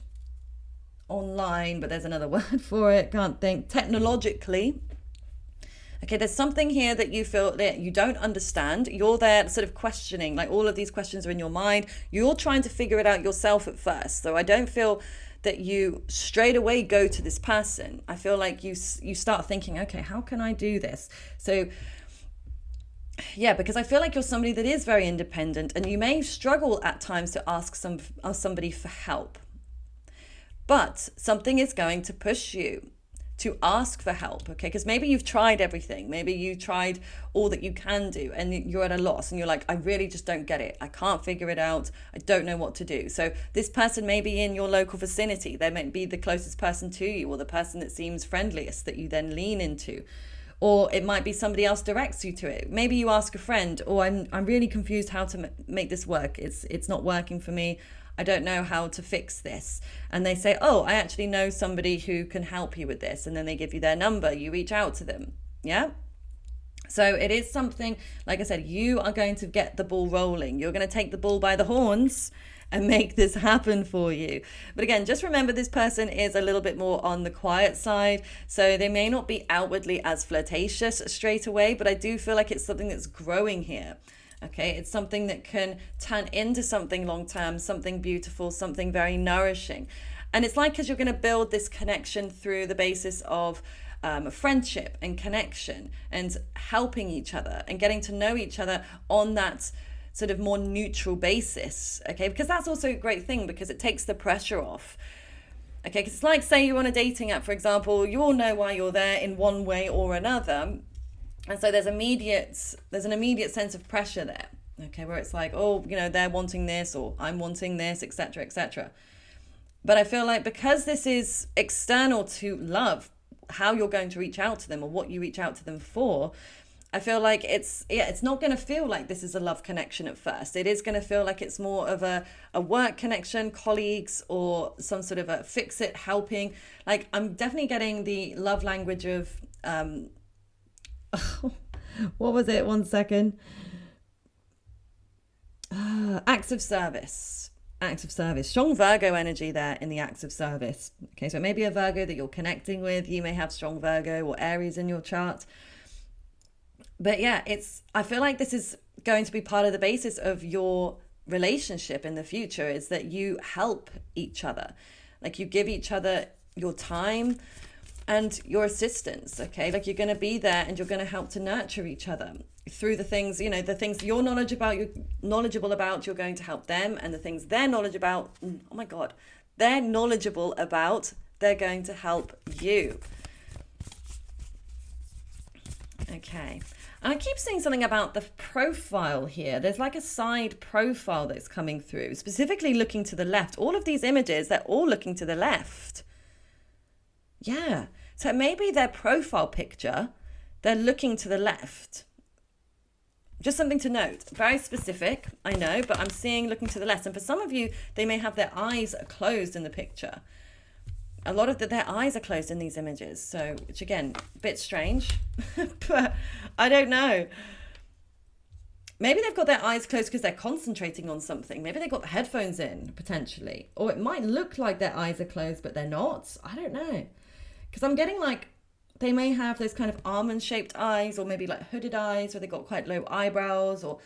Online, but there's another word for it. Can't think. Technologically. Okay, there's something here that you feel that you don't understand. You're there sort of questioning, like all of these questions are in your mind. You're trying to figure it out yourself at first. So I don't feel that you straight away go to this person. I feel like you start thinking, okay, how can I do this? So yeah, because I feel like you're somebody that is very independent and you may struggle at times to ask somebody for help. But something is going to push you to ask for help, okay? Because maybe you've tried everything. Maybe you tried all that you can do and you're at a loss and you're like, I really just don't get it. I can't figure it out. I don't know what to do. So this person may be in your local vicinity. They may be the closest person to you or the person that seems friendliest that you then lean into. Or it might be somebody else directs you to it. Maybe you ask a friend, oh, I'm really confused how to make this work. It's not working for me. I don't know how to fix this. And they say, oh, I actually know somebody who can help you with this. And then they give you their number. You reach out to them. Yeah. So it is something, like I said, you are going to get the ball rolling. You're going to take the bull by the horns and make this happen for you. But again, just remember this person is a little bit more on the quiet side. So they may not be outwardly as flirtatious straight away, but I do feel like it's something that's growing here. Okay, it's something that can turn into something long-term, something beautiful, something very nourishing. And it's like, because you're going to build this connection through the basis of friendship and connection and helping each other and getting to know each other on that sort of more neutral basis. Okay, because that's also a great thing because it takes the pressure off. Okay, because it's like, say you're on a dating app, for example, you all know why you're there in one way or another. And so there's an immediate sense of pressure there, okay, where it's like, oh, you know, they're wanting this or I'm wanting this, etc., etc. But I feel like because this is external to love, how you're going to reach out to them or what you reach out to them for, I feel like it's not going to feel like this is a love connection at first. It is going to feel like it's more of a work connection, colleagues, or some sort of a fix it, helping. Like I'm definitely getting the love language of what was it? 1 second. Acts of service. Acts of service. Strong Virgo energy there in the acts of service. Okay, so it may be a Virgo that you're connecting with. You may have strong Virgo or Aries in your chart. But yeah, I feel like this is going to be part of the basis of your relationship in the future, is that you help each other. Like you give each other your time and your assistance, okay? Like you're going to be there and you're going to help to nurture each other through the things, the things you're knowledgeable about, you're going to help them, and the things they're knowledgeable about, they're going to help you. Okay. And I keep saying something about the profile here. There's like a side profile that's coming through, specifically looking to the left. All of these images, they're all looking to the left. Yeah. So maybe their profile picture, they're looking to the left. Just something to note. Very specific, I know, but I'm seeing looking to the left. And for some of you, they may have their eyes closed in the picture. A lot of their eyes are closed in these images. So, which again, a bit strange, but I don't know. Maybe they've got their eyes closed because they're concentrating on something. Maybe they've got the headphones in, potentially. Or it might look like their eyes are closed, but they're not. I don't know. Because I'm getting like, they may have those kind of almond-shaped eyes, or maybe like hooded eyes, where they've got quite low eyebrows, or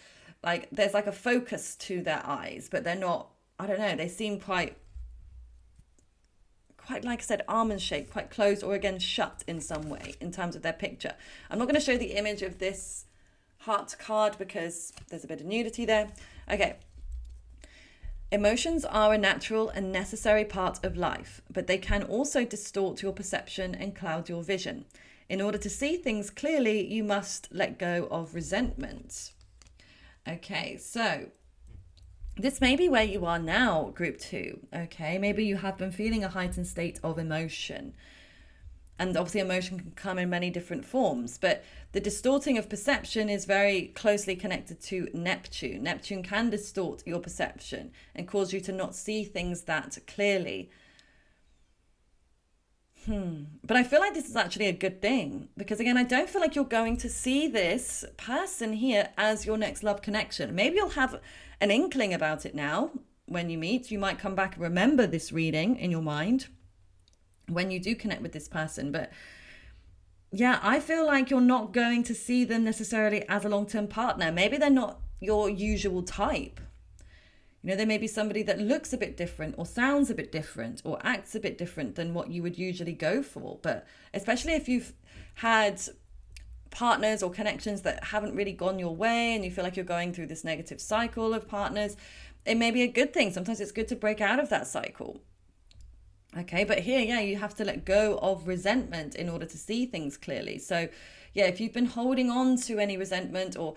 like there's like a focus to their eyes, but they're not, I don't know, they seem quite, like I said, almond-shaped, quite closed, or again, shut in some way in terms of their picture. I'm not going to show the image of this heart card because there's a bit of nudity there. Okay. Emotions are a natural and necessary part of life, but they can also distort your perception and cloud your vision. In order to see things clearly, you must let go of resentment. Okay, so this may be where you are now, group 2. Okay, maybe you have been feeling a heightened state of emotion. And obviously emotion can come in many different forms, but the distorting of perception is very closely connected to Neptune. Neptune can distort your perception and cause you to not see things that clearly. But I feel like this is actually a good thing, because again, I don't feel like you're going to see this person here as your next love connection. Maybe you'll have an inkling about it now when you meet. You might come back and remember this reading in your mind when you do connect with this person. But yeah, I feel like you're not going to see them necessarily as a long-term partner. Maybe they're not your usual type. They may be somebody that looks a bit different, or sounds a bit different, or acts a bit different than what you would usually go for. But especially if you've had partners or connections that haven't really gone your way and you feel like you're going through this negative cycle of partners, it may be a good thing. Sometimes it's good to break out of that cycle. Okay, but here, yeah, you have to let go of resentment in order to see things clearly. So, yeah, if you've been holding on to any resentment, or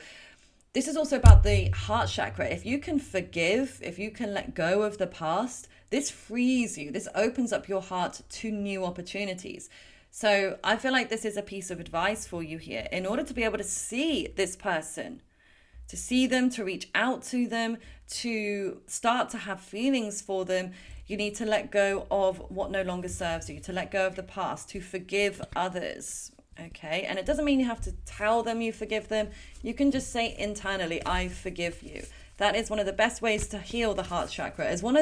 this is also about the heart chakra. If you can forgive, if you can let go of the past, this frees you. This opens up your heart to new opportunities. So I feel like this is a piece of advice for you here. In order to be able to see this person, to see them, to reach out to them, to start to have feelings for them, you need to let go of what no longer serves you, to let go of the past, to forgive others. Okay, and it doesn't mean you have to tell them you forgive them. You can just say internally, I forgive you. That is one of the best ways to heal the heart chakra, as well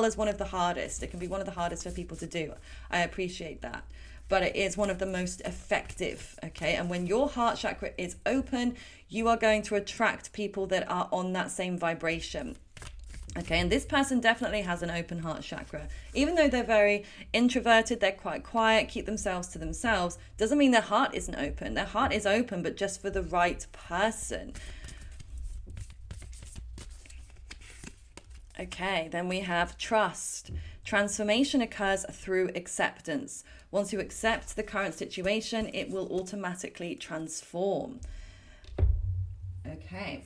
as one of the hardest. It can be one of the hardest for people to do. I appreciate that. But it is one of the most effective, okay? And when your heart chakra is open, you are going to attract people that are on that same vibration. Okay, and this person definitely has an open heart chakra. Even though they're very introverted, they're quite quiet, keep themselves to themselves, doesn't mean their heart isn't open. Their heart is open, but just for the right person. Okay, then we have trust. Transformation occurs through acceptance. Once you accept the current situation, it will automatically transform. Okay.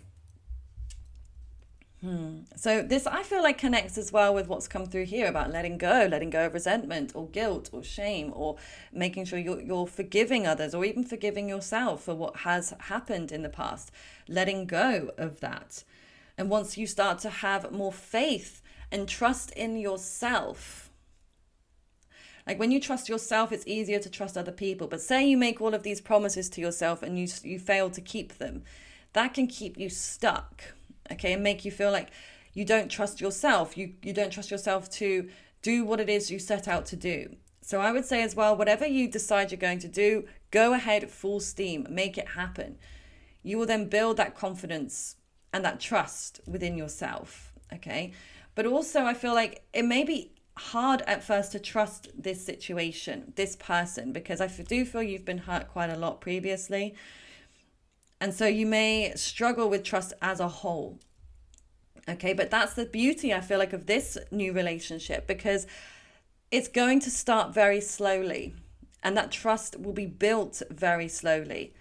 So this, I feel like, connects as well with what's come through here about letting go of resentment or guilt or shame, or making sure you're forgiving others, or even forgiving yourself for what has happened in the past, letting go of that. And once you start to have more faith and trust in yourself, like when you trust yourself, it's easier to trust other people. But say you make all of these promises to yourself and you fail to keep them, that can keep you stuck. Okay, and make you feel like you don't trust yourself. You don't trust yourself to do what it is you set out to do. So I would say as well, whatever you decide you're going to do, go ahead full steam, make it happen. You will then build that confidence and that trust within yourself. Okay, but also I feel like it may be hard at first to trust this situation, this person, because I do feel you've been hurt quite a lot previously. And so you may struggle with trust as a whole. Okay, but that's the beauty, I feel like, of this new relationship, because it's going to start very slowly, and that trust will be built very slowly.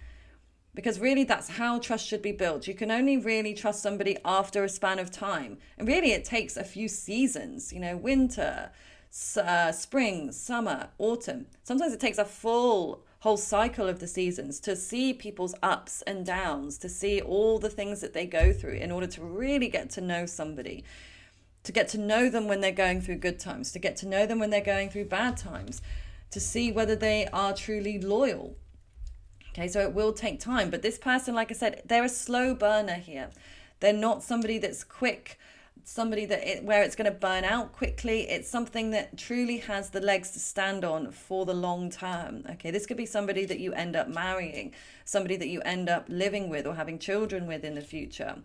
Because really, that's how trust should be built. You can only really trust somebody after a span of time. And really, it takes a few seasons, winter, spring, summer, autumn. Sometimes it takes a whole cycle of the seasons to see people's ups and downs, to see all the things that they go through in order to really get to know somebody, to get to know them when they're going through good times, to get to know them when they're going through bad times, to see whether they are truly loyal. Okay, so it will take time. But this person, like I said, they're a slow burner here. They're not somebody that's quick, somebody where it's going to burn out quickly. It's something that truly has the legs to stand on for the long term. Okay, this could be somebody that you end up marrying, somebody that you end up living with or having children with in the future.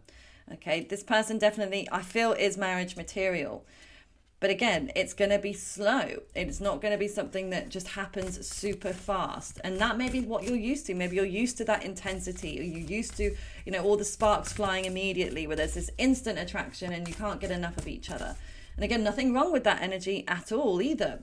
Okay, this person definitely, I feel, is marriage material. But again, it's going to be slow. It's not going to be something that just happens super fast. And that may be what you're used to. Maybe you're used to that intensity, or you're used to, all the sparks flying immediately, where there's this instant attraction and you can't get enough of each other. And again, nothing wrong with that energy at all either.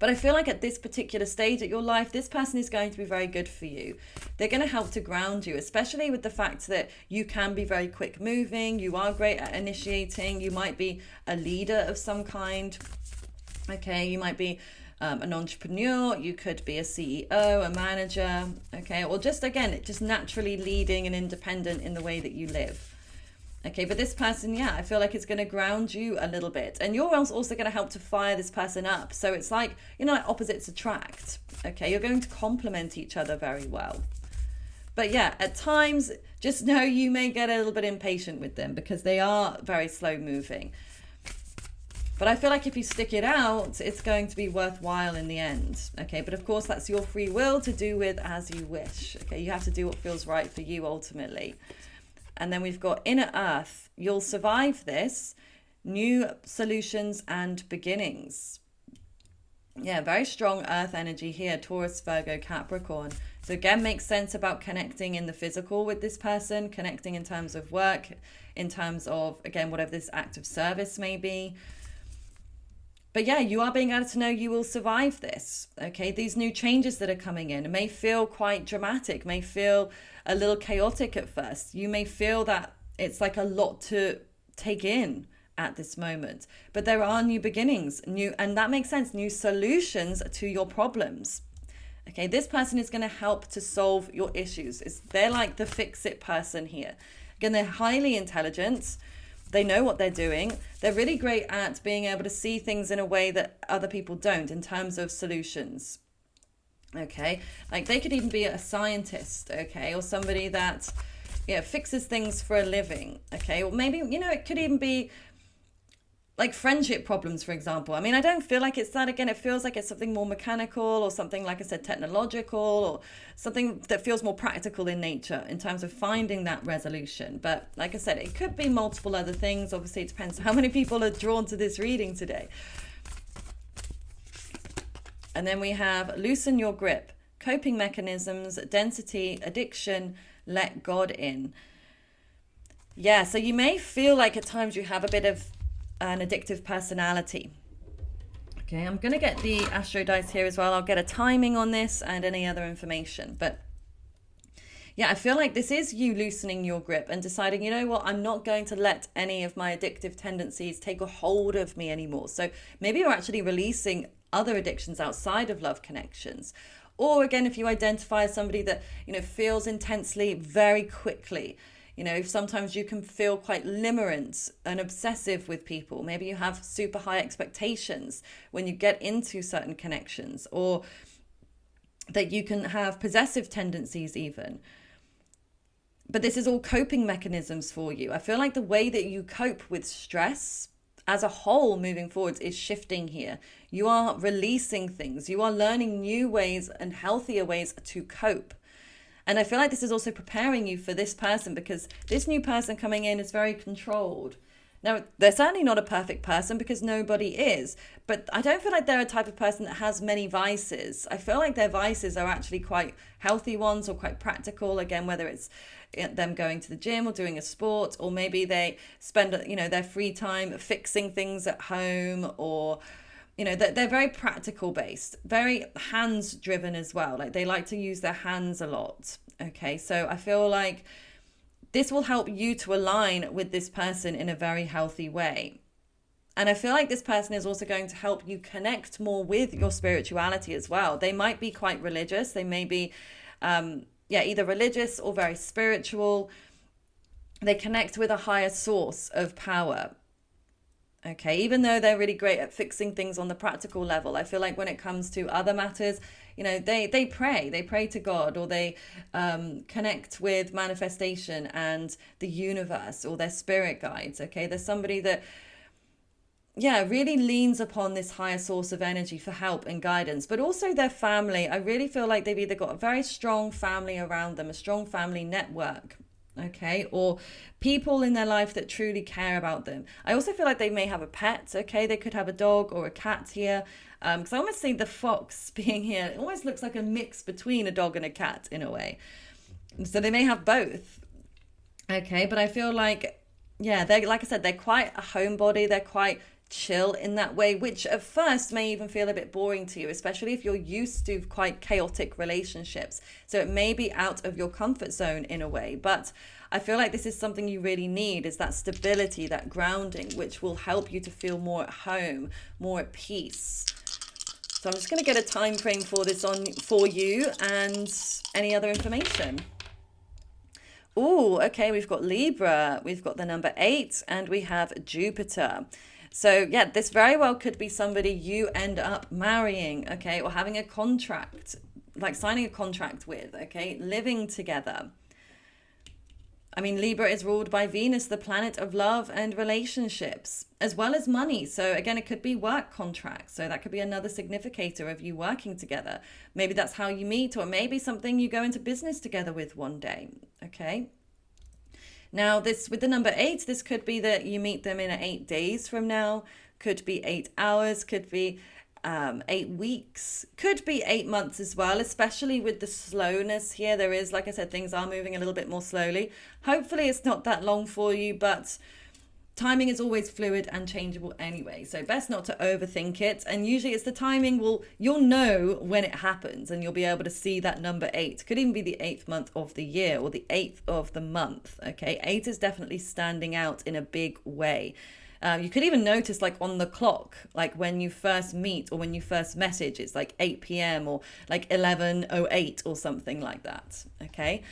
But I feel like at this particular stage of your life, this person is going to be very good for you. They're going to help to ground you, especially with the fact that you can be very quick moving. You are great at initiating. You might be a leader of some kind. Okay, you might be an entrepreneur. You could be a CEO, a manager. Okay, or just naturally leading and independent in the way that you live. Okay, but this person, I feel like it's going to ground you a little bit. And you're also going to help to fire this person up. So it's like, like opposites attract. Okay, you're going to complement each other very well. But at times, just know you may get a little bit impatient with them because they are very slow moving. But I feel like if you stick it out, it's going to be worthwhile in the end. Okay, but of course, that's your free will to do with as you wish. Okay, you have to do what feels right for you ultimately. And then we've got inner earth. You'll survive this. New solutions and beginnings. Very strong earth energy here. Taurus, Virgo, Capricorn. So again, makes sense about connecting in the physical with this person, connecting in terms of work, in terms of, again, whatever this act of service may be. But you are being able to know you will survive this. Okay, these new changes that are coming in may feel quite dramatic, may feel a little chaotic at first. You may feel that it's like a lot to take in at this moment. But there are new beginnings, and that makes sense, new solutions to your problems. Okay, this person is going to help to solve your issues. They're like the fix-it person here. Again, they're highly intelligent. They know what they're doing. They're really great at being able to see things in a way that other people don't in terms of solutions. Okay, like they could even be a scientist, okay, or somebody that fixes things for a living, okay, or maybe it could even be like friendship problems, for example. I mean, I don't feel like it's that. Again, it feels like it's something more mechanical or something, like I said, technological, or something that feels more practical in nature in terms of finding that resolution. But like I said, it could be multiple other things. Obviously, it depends how many people are drawn to this reading today. And then we have loosen your grip, coping mechanisms, density, addiction, let God in. So you may feel like at times you have a bit of an addictive personality. Okay, I'm going to get the Astro Dice here as well. I'll get a timing on this and any other information. But I feel like this is you loosening your grip and deciding, I'm not going to let any of my addictive tendencies take a hold of me anymore. So maybe you're actually releasing other addictions outside of love connections. Or again, if you identify as somebody that, feels intensely very quickly, sometimes you can feel quite limerent and obsessive with people. Maybe you have super high expectations when you get into certain connections, or that you can have possessive tendencies even. But this is all coping mechanisms for you. I feel like the way that you cope with stress as a whole moving forwards is shifting here. You are releasing things. You are learning new ways and healthier ways to cope. And I feel like this is also preparing you for this person, because this new person coming in is very controlled. Now, they're certainly not a perfect person because nobody is, but I don't feel like they're a type of person that has many vices. I feel like their vices are actually quite healthy ones or quite practical. Again, whether it's them going to the gym or doing a sport, or maybe they spend, their free time fixing things at home, or they're very practical based, very hands driven as well. Like they like to use their hands a lot. Okay, so I feel like this will help you to align with this person in a very healthy way. And I feel like this person is also going to help you connect more with your spirituality as well. They might be quite religious. They may be, either religious or very spiritual. They connect with a higher source of power. Okay, even though they're really great at fixing things on the practical level, I feel like when it comes to other matters, they pray to God, or they connect with manifestation and the universe or their spirit guides. Okay, there's somebody that really leans upon this higher source of energy for help and guidance, but also their family. I really feel like they've either got a very strong family around them, a strong family network, okay, or people in their life that truly care about them. I also feel like they may have a pet. Okay, they could have a dog or a cat here, because I almost see the fox being here. It almost looks like a mix between a dog and a cat in a way, so they may have both. Okay, but I feel like, they're, like I said, they're quite a homebody. They're quite chill in that way, which at first may even feel a bit boring to you, especially if you're used to quite chaotic relationships. So it may be out of your comfort zone in a way, but I feel like this is something you really need, is that stability, that grounding, which will help you to feel more at home, more at peace. So I'm just going to get a time frame for this on for you and any other information. Oh, okay, we've got Libra, we've got the number 8, and we have Jupiter. So this very well could be somebody you end up marrying, okay, or having a contract, like signing a contract with, okay, living together. I mean, Libra is ruled by Venus, the planet of love and relationships, as well as money. So again, it could be work contracts. So that could be another significator of you working together. Maybe that's how you meet, or maybe something you go into business together with one day, okay? Now, this with the number 8, this could be that you meet them in 8 days from now, could be 8 hours, could be 8 weeks, could be 8 months as well, especially with the slowness here. There is, like I said, things are moving a little bit more slowly. Hopefully it's not that long for you, but timing is always fluid and changeable anyway, so best not to overthink it. And usually it's the timing, you'll know when it happens, and you'll be able to see that number 8. Could even be the 8th month of the year or the 8th of the month. Okay, 8 is definitely standing out in a big way. You could even notice, like on the clock, like when you first meet or when you first message, it's like 8 p.m. or like 11:08 or something like that. Okay.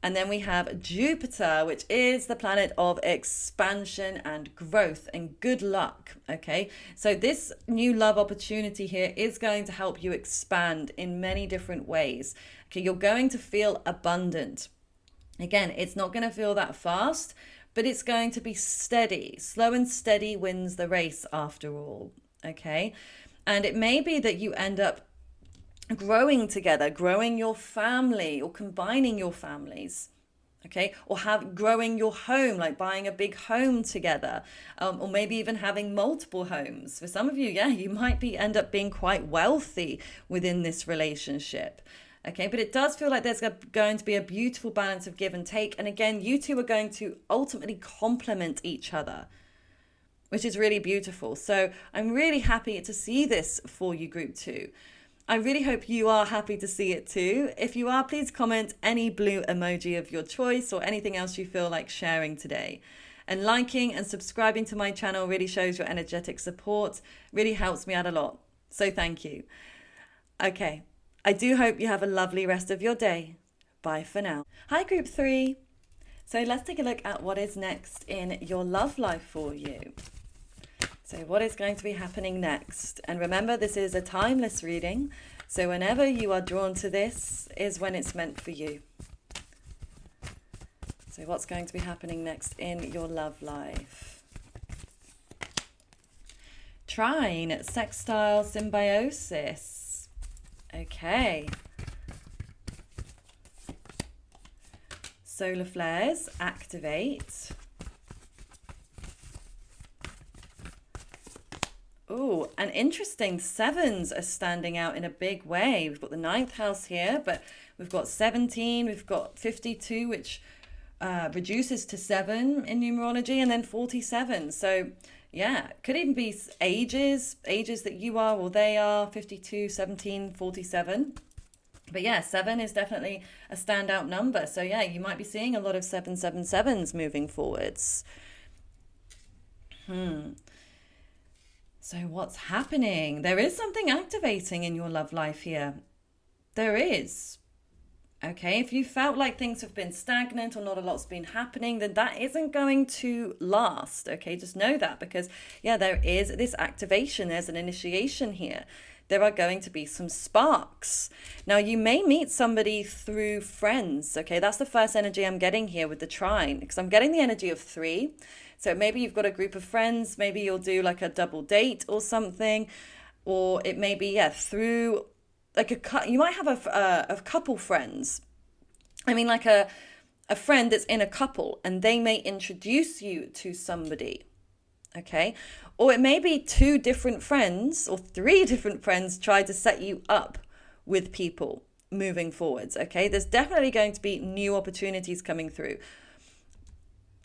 And then we have Jupiter, which is the planet of expansion and growth and good luck. Okay, so this new love opportunity here is going to help you expand in many different ways. Okay, you're going to feel abundant. Again, it's not going to feel that fast, but it's going to be steady. Slow and steady wins the race after all. Okay, and it may be that you end up growing together, growing your family, or combining your families, okay, or growing your home, like buying a big home together, or maybe even having multiple homes. For some of you, you might end up being quite wealthy within this relationship. Okay, but it does feel like there's going to be a beautiful balance of give and take, and again, you two are going to ultimately complement each other, which is really beautiful. So I'm really happy to see this for you, group 2. I really hope you are happy to see it too. If you are, please comment any blue emoji of your choice or anything else you feel like sharing today. And liking and subscribing to my channel really shows your energetic support, really helps me out a lot. So thank you. Okay, I do hope you have a lovely rest of your day. Bye for now. Hi, group 3. So let's take a look at what is next in your love life for you. So what is going to be happening next? And remember, this is a timeless reading. So whenever you are drawn to this is when it's meant for you. So what's going to be happening next in your love life? Trine, sextile, symbiosis. Okay. Solar flares, activate. Oh, and interesting. Sevens are standing out in a big way. We've got the ninth house here, but we've got 17, we've got 52, which reduces to 7 in numerology, and then 47. So, yeah, could even be ages that you are or they are 52, 17, 47. But yeah, 7 is definitely a standout number. So, yeah, you might be seeing a lot of 777s moving forwards. So, what's happening? There is something activating in your love life here. There is. Okay, if you felt like things have been stagnant or not a lot's been happening, then that isn't going to last. Okay, just know that because, yeah, there is this activation, there's an initiation here. There are going to be some sparks. Now, you may meet somebody through friends. Okay, that's the first energy I'm getting here with the trine because I'm getting the energy of 3. So maybe you've got a group of friends, maybe you'll do like a double date or something, or it may be, yeah, through like you might have a couple friends. I mean, like a friend that's in a couple and they may introduce you to somebody. Okay. Or it may be 2 different friends or 3 different friends try to set you up with people moving forwards. Okay. There's definitely going to be new opportunities coming through.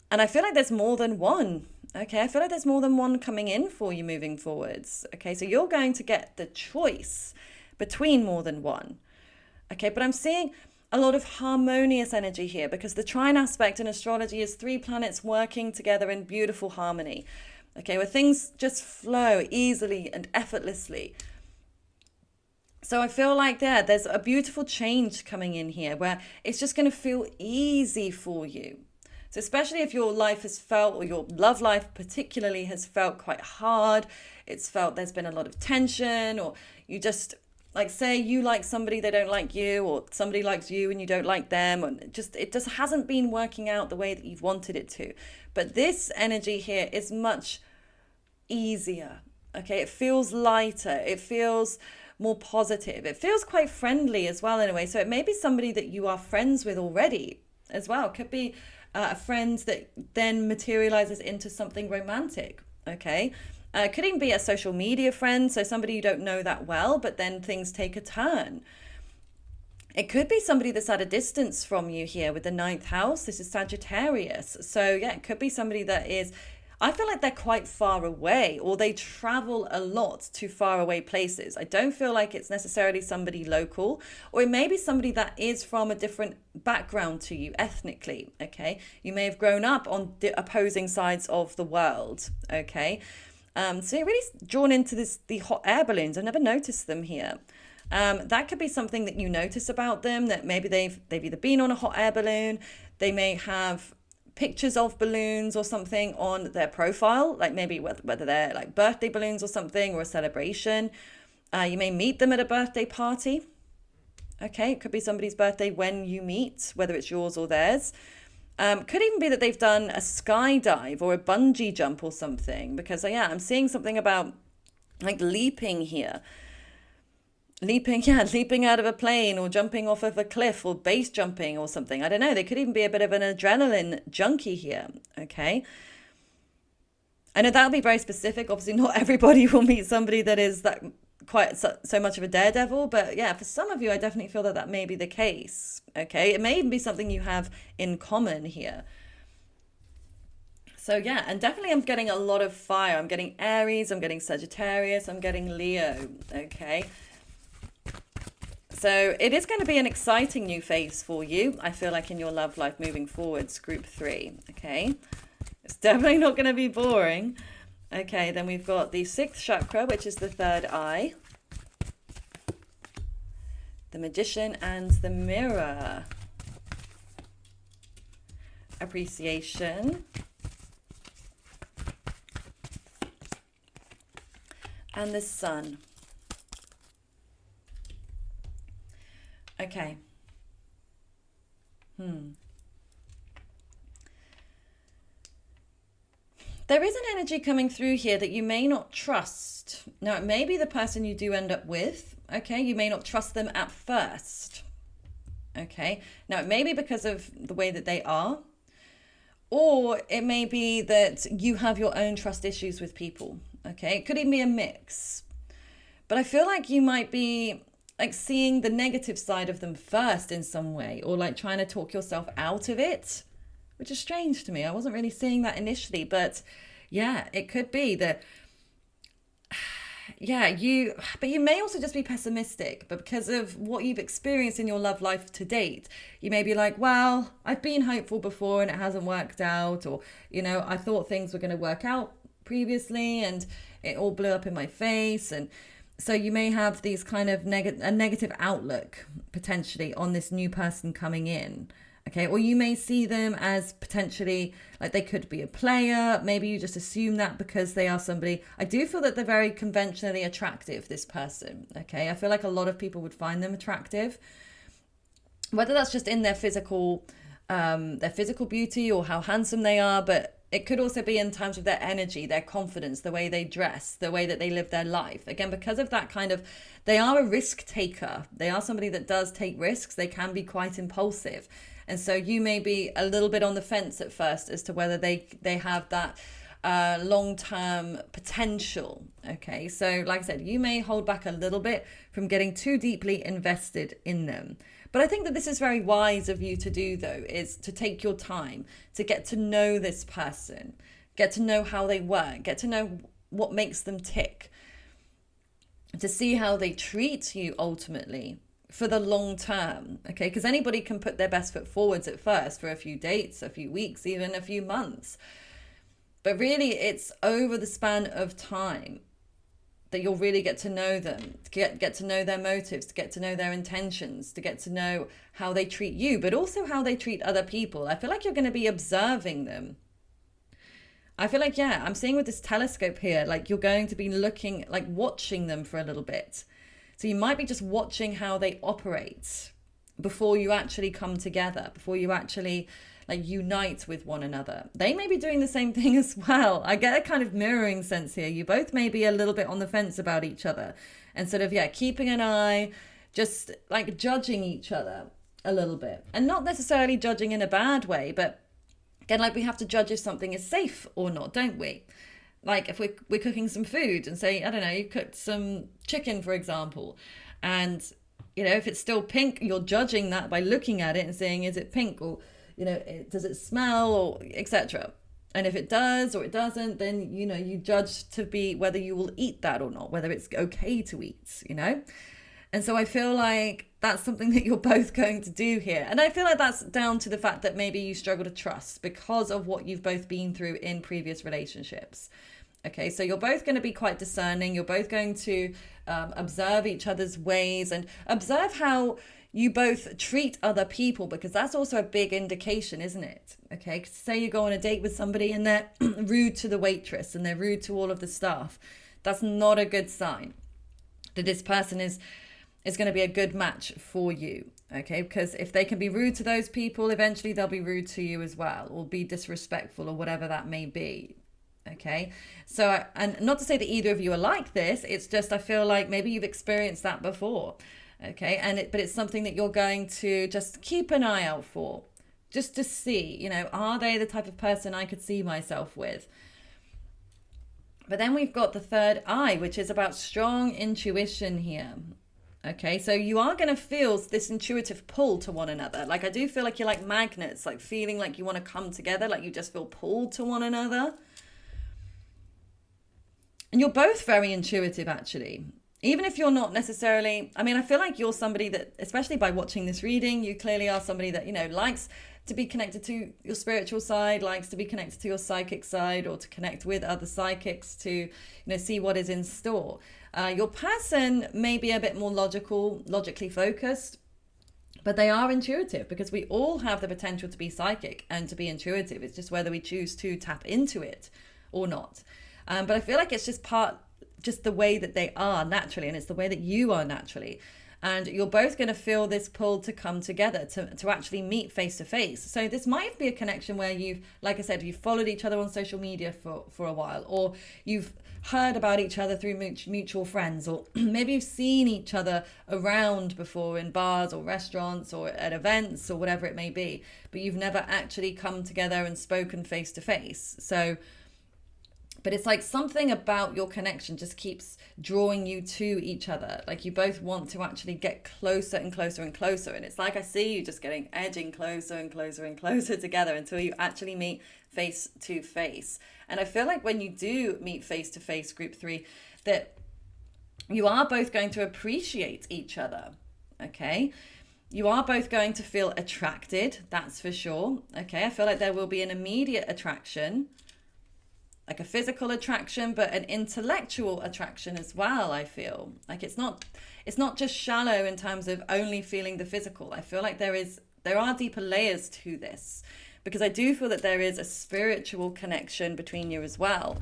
And I feel like there's more than one. Okay, I feel like there's more than one coming in for you moving forwards. Okay, so you're going to get the choice between more than one. Okay, but I'm seeing a lot of harmonious energy here because the trine aspect in astrology is 3 planets working together in beautiful harmony. Okay, where things just flow easily and effortlessly. So I feel like there's a beautiful change coming in here where it's just going to feel easy for you. So especially if your life has felt, or your love life particularly has felt quite hard, it's felt there's been a lot of tension, or you just, like say you like somebody, they don't like you, or somebody likes you and you don't like them, and it just hasn't been working out the way that you've wanted it to. But this energy here is much easier. Okay, it feels lighter, it feels more positive, it feels quite friendly as well in a way. So it may be somebody that you are friends with already as well. It could be a friend that then materializes into something romantic. Okay, could even be a social media friend, so somebody you don't know that well, but then things take a turn. It could be somebody that's at a distance from you here with the 9th house. This is Sagittarius. So yeah, it could be somebody that is, I feel like they're quite far away, or they travel a lot to far away places. I don't feel like it's necessarily somebody local, or it may be somebody that is from a different background to you ethnically. Okay, you may have grown up on the opposing sides of the world. Okay, so you're really drawn into the hot air balloons. I've never noticed them here. That could be something that you notice about them, that maybe they've either been on a hot air balloon, they may have pictures of balloons or something on their profile, like maybe whether they're like birthday balloons or something, or a celebration. You may meet them at a birthday party. Okay, it could be somebody's birthday when you meet, whether it's yours or theirs. Could even be that they've done a skydive or a bungee jump or something, because yeah, I'm seeing something about like leaping here. Leaping out of a plane, or jumping off of a cliff, or base jumping or something. I don't know. They could even be a bit of an adrenaline junkie here. Okay. I know that'll be very specific. Obviously, not everybody will meet somebody that is that quite so much of a daredevil. But yeah, for some of you, I definitely feel that may be the case. Okay. It may even be something you have in common here. So yeah, and definitely I'm getting a lot of fire. I'm getting Aries, I'm getting Sagittarius, I'm getting Leo. Okay. So it is going to be an exciting new phase for you, I feel like, in your love life moving forwards, group 3. Okay, it's definitely not going to be boring. Okay, then we've got the 6th chakra, which is the 3rd eye, the Magician, and the Mirror. Appreciation. And the Sun. Okay. There is an energy coming through here that you may not trust. Now, it may be the person you do end up with. Okay, you may not trust them at first. Okay, now it may be because of the way that they are, or it may be that you have your own trust issues with people. Okay, it could even be a mix. But I feel like you might be like seeing the negative side of them first in some way, or like trying to talk yourself out of it, which is strange to me. I wasn't really seeing that initially, but yeah, it could be that. Yeah, but you may also just be pessimistic, but because of what you've experienced in your love life to date, you may be like, well, I've been hopeful before and it hasn't worked out, or, I thought things were going to work out previously and it all blew up in my face. And so you may have these kind of a negative outlook potentially on this new person coming in. Okay, or you may see them as potentially like they could be a player. Maybe you just assume that because they are somebody. I do feel that they're very conventionally attractive, this person. Okay, I feel like a lot of people would find them attractive, whether that's just in their physical beauty or how handsome they are, but it could also be in terms of their energy, their confidence, the way they dress, the way that they live their life. Again, because of that kind of, they are a risk taker. They are somebody that does take risks. They can be quite impulsive. And so you may be a little bit on the fence at first as to whether they have that long-term potential. Okay, so like I said, you may hold back a little bit from getting too deeply invested in them. But I think that this is very wise of you to do, though, is to take your time to get to know this person, get to know how they work, get to know what makes them tick, to see how they treat you ultimately for the long term, okay? Because anybody can put their best foot forwards at first for a few dates, a few weeks, even a few months. But really, it's over the span of time that you'll really get to know them, to get to know their motives, to get to know their intentions, to get to know how they treat you, but also how they treat other people. I feel like you're going to be observing them. I feel like, yeah, I'm seeing with this telescope here, like you're going to be looking, like watching them for a little bit. So you might be just watching how they operate before you actually come together, before you actually like unite with one another. They may be doing the same thing as well. I get a kind of mirroring sense here. You both may be a little bit on the fence about each other and sort of, yeah, keeping an eye, just like judging each other a little bit. And not necessarily judging in a bad way, but again, like we have to judge if something is safe or not, don't we? Like if we're cooking some food and say, I don't know, you cooked some chicken, for example, and, if it's still pink, you're judging that by looking at it and saying, is it pink, or does it smell, or etc. And if it does or it doesn't, then you judge to be whether you will eat that or not, whether it's okay to eat. And so I feel like that's something that you're both going to do here. And I feel like that's down to the fact that maybe you struggle to trust because of what you've both been through in previous relationships. Okay, so you're both going to be quite discerning. You're both going to observe each other's ways and observe how you both treat other people, because that's also a big indication, isn't it? Okay, 'cause say you go on a date with somebody and they're rude to the waitress and they're rude to all of the staff. That's not a good sign that this person is going to be a good match for you. Okay, because if they can be rude to those people, eventually they'll be rude to you as well, or be disrespectful, or whatever that may be. Okay, so, and not to say that either of you are like this, it's just I feel like maybe you've experienced that before. Okay, but it's something that you're going to just keep an eye out for, just to see, are they the type of person I could see myself with? But then we've got the third eye, which is about strong intuition here. Okay, so you are going to feel this intuitive pull to one another. Like I do feel like you're like magnets, like feeling like you want to come together, like you just feel pulled to one another. And you're both very intuitive, actually. Even if you're not necessarily, I feel like you're somebody that, especially by watching this reading, you clearly are somebody that, likes to be connected to your spiritual side, likes to be connected to your psychic side, or to connect with other psychics to, see what is in store. Your person may be a bit more logically focused, but they are intuitive, because we all have the potential to be psychic and to be intuitive. It's just whether we choose to tap into it or not. But I feel like it's just the way that they are naturally, and it's the way that you are naturally. And you're both going to feel this pull to come together, to actually meet face to face. So this might be a connection where you've, like I said, you've followed each other on social media for a while, or you've heard about each other through mutual friends, or maybe you've seen each other around before in bars or restaurants or at events or whatever it may be, but you've never actually come together and spoken face to face. So But it's like something about your connection just keeps drawing you to each other. Like you both want to actually get closer and closer and closer. And it's like I see you just getting edging closer and closer and closer together until you actually meet face to face. And I feel like when you do meet face to face, group 3, that you are both going to appreciate each other. Okay. You are both going to feel attracted. That's for sure. Okay. I feel like there will be an immediate attraction, like a physical attraction, but an intellectual attraction as well. I feel like it's not just shallow in terms of only feeling the physical. I feel like there are deeper layers to this, because I do feel that there is a spiritual connection between you as well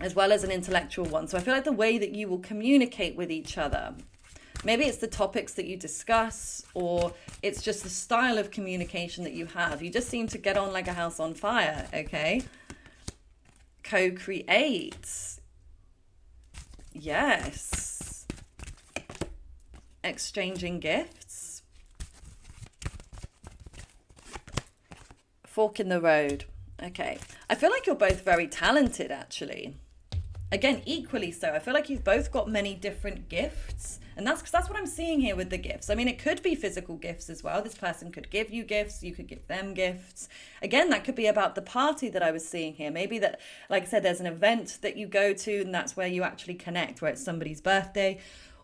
as an intellectual one. So I feel like the way that you will communicate with each other, maybe it's the topics that you discuss, or it's just the style of communication that you have. You just seem to get on like a house on fire. Okay. Co-create. Yes. Exchanging gifts. Fork in the road. Okay. I feel like you're both very talented, actually. Again, equally so. I feel like you've both got many different gifts. And that's what I'm seeing here with the gifts. I mean, it could be physical gifts as well. This person could give you gifts. You could give them gifts. Again, that could be about the party that I was seeing here. Maybe that, like I said, there's an event that you go to and that's where you actually connect, where it's somebody's birthday.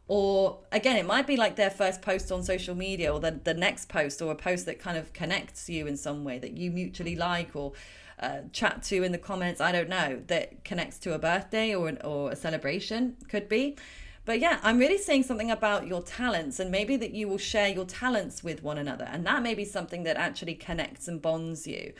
Or again, it might be like their first post on social media, or the next post, or a post that kind of connects you in some way that you mutually like, or chat to in the comments. I don't know, that connects to a birthday or a celebration, could be. But yeah, I'm really seeing something about your talents, and maybe that you will share your talents with one another, and that may be something that actually connects and bonds you.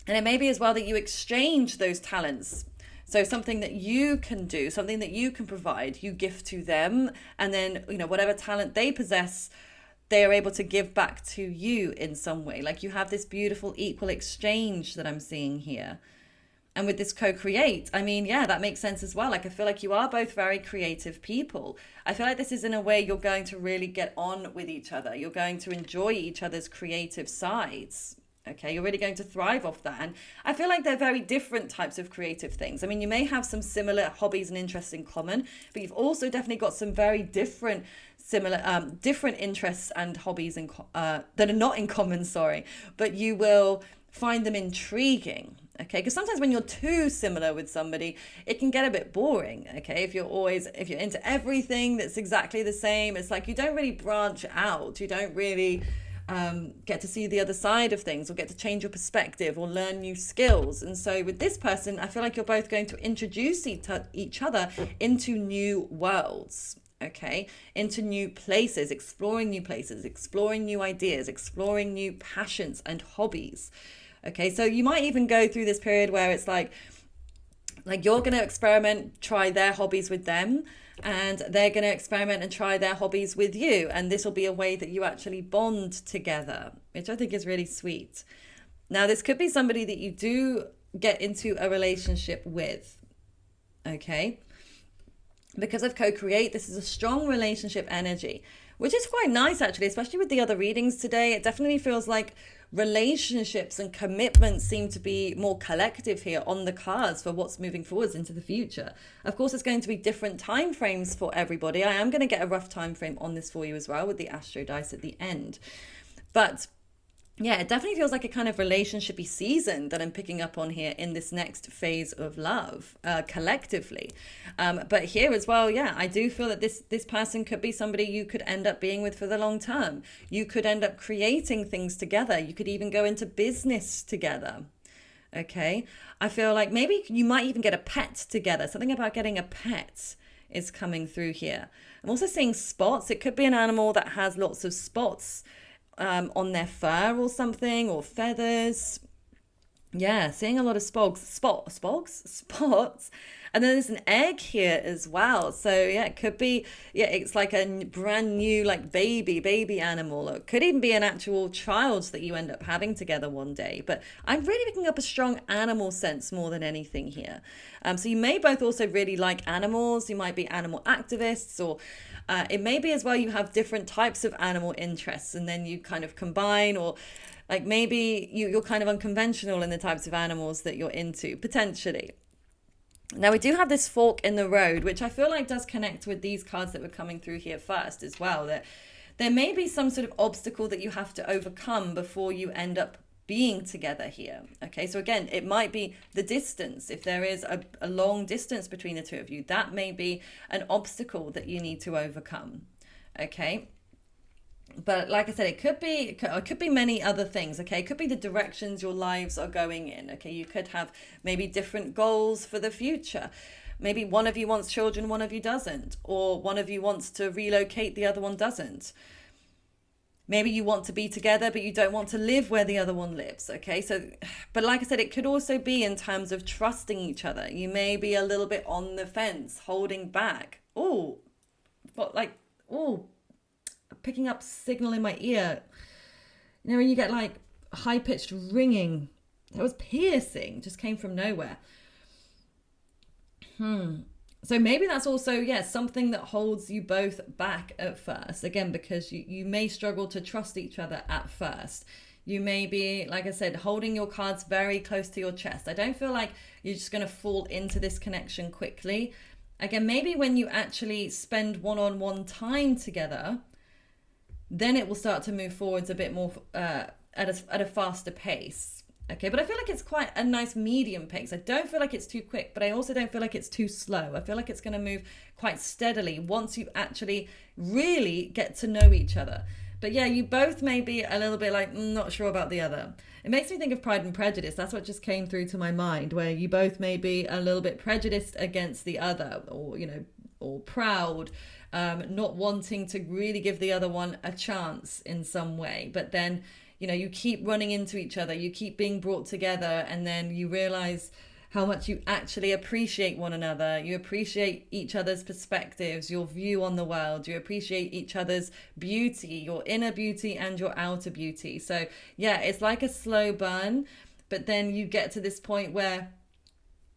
And it may be as well that you exchange those talents. So something that you can do, something that you can provide, you gift to them, and then, you know, whatever talent they possess, they are able to give back to you in some way. Like you have this beautiful equal exchange that I'm seeing here. And with this co-create, I mean, yeah, that makes sense as well. Like I feel like you are both very creative people. I feel like this is in a way you're going to really get on with each other. You're going to enjoy each other's creative sides. Okay, you're really going to thrive off that. And I feel like they're very different types of creative things. I mean, you may have some similar hobbies and interests in common, but you've also definitely got some very different interests and hobbies that are not in common, but you will find them intriguing. Okay, because sometimes when you're too similar with somebody, it can get a bit boring. Okay, if you're into everything that's exactly the same, it's like you don't really branch out. You don't really get to see the other side of things, or get to change your perspective, or learn new skills. And so with this person, I feel like you're both going to introduce each other into new worlds. Okay, into new places, exploring new ideas, exploring new passions and hobbies. Okay, so you might even go through this period where it's like you're going to experiment, try their hobbies with them, and they're going to experiment and try their hobbies with you. And this will be a way that you actually bond together, which I think is really sweet. Now, this could be somebody that you do get into a relationship with. Okay, because of co-create, this is a strong relationship energy, which is quite nice actually, especially with the other readings today. It definitely feels like relationships and commitments seem to be more collective here on the cards for what's moving forwards into the future. Of course, there's going to be different time frames for everybody. I am going to get a rough time frame on this for you as well with the Astro Dice at the end. But yeah, it definitely feels like a kind of relationship-y season that I'm picking up on here in this next phase of love, collectively. But here as well, yeah, I do feel that this person could be somebody you could end up being with for the long term. You could end up creating things together. You could even go into business together. Okay, I feel like maybe you might even get a pet together. Something about getting a pet is coming through here. I'm also seeing spots. It could be an animal that has lots of spots on their fur or something, or feathers. Yeah, seeing a lot of spots. And then there's an egg here as well. So yeah, it could be, yeah, it's like a brand new like baby animal. Or it could even be an actual child that you end up having together one day. But I'm really picking up a strong animal sense more than anything here. So you may both also really like animals. You might be animal activists, or It may be as well you have different types of animal interests and then you kind of combine, or like maybe you're kind of unconventional in the types of animals that you're into, potentially. Now we do have this fork in the road, which I feel like does connect with these cards that were coming through here first as well, that there may be some sort of obstacle that you have to overcome before you end up being together here. Okay, so again, it might be the distance. If there is a long distance between the two of you, that may be an obstacle that you need to overcome. Okay, but like I said, it could be many other things. Okay, it could be the directions your lives are going in. Okay, you could have maybe different goals for the future. Maybe one of you wants children, one of you doesn't, or one of you wants to relocate, the other one doesn't. Maybe you want to be together, but you don't want to live where the other one lives. Okay, so, but like I said, it could also be in terms of trusting each other. You may be a little bit on the fence, holding back. Oh, what, like, oh, picking up signal in my ear. You know, when you get like high-pitched ringing, that was piercing, just came from nowhere. So maybe that's also, something that holds you both back at first. Again, because you may struggle to trust each other at first. You may be, like I said, holding your cards very close to your chest. I don't feel like you're just going to fall into this connection quickly. Again, maybe when you actually spend one-on-one time together, then it will start to move forwards a bit more at a faster pace. Okay, but I feel like it's quite a nice medium pace. I don't feel like it's too quick, but I also don't feel like it's too slow. I feel like it's going to move quite steadily once you actually really get to know each other. But yeah, you both may be a little bit like, not sure about the other. It makes me think of Pride and Prejudice. That's what just came through to my mind, where you both may be a little bit prejudiced against the other, or, you know, or proud, not wanting to really give the other one a chance in some way. But then, you know, you keep running into each other, you keep being brought together, and then you realize how much you actually appreciate one another. You appreciate each other's perspectives, your view on the world. You appreciate each other's beauty, your inner beauty and your outer beauty. So yeah, it's like a slow burn, but then you get to this point where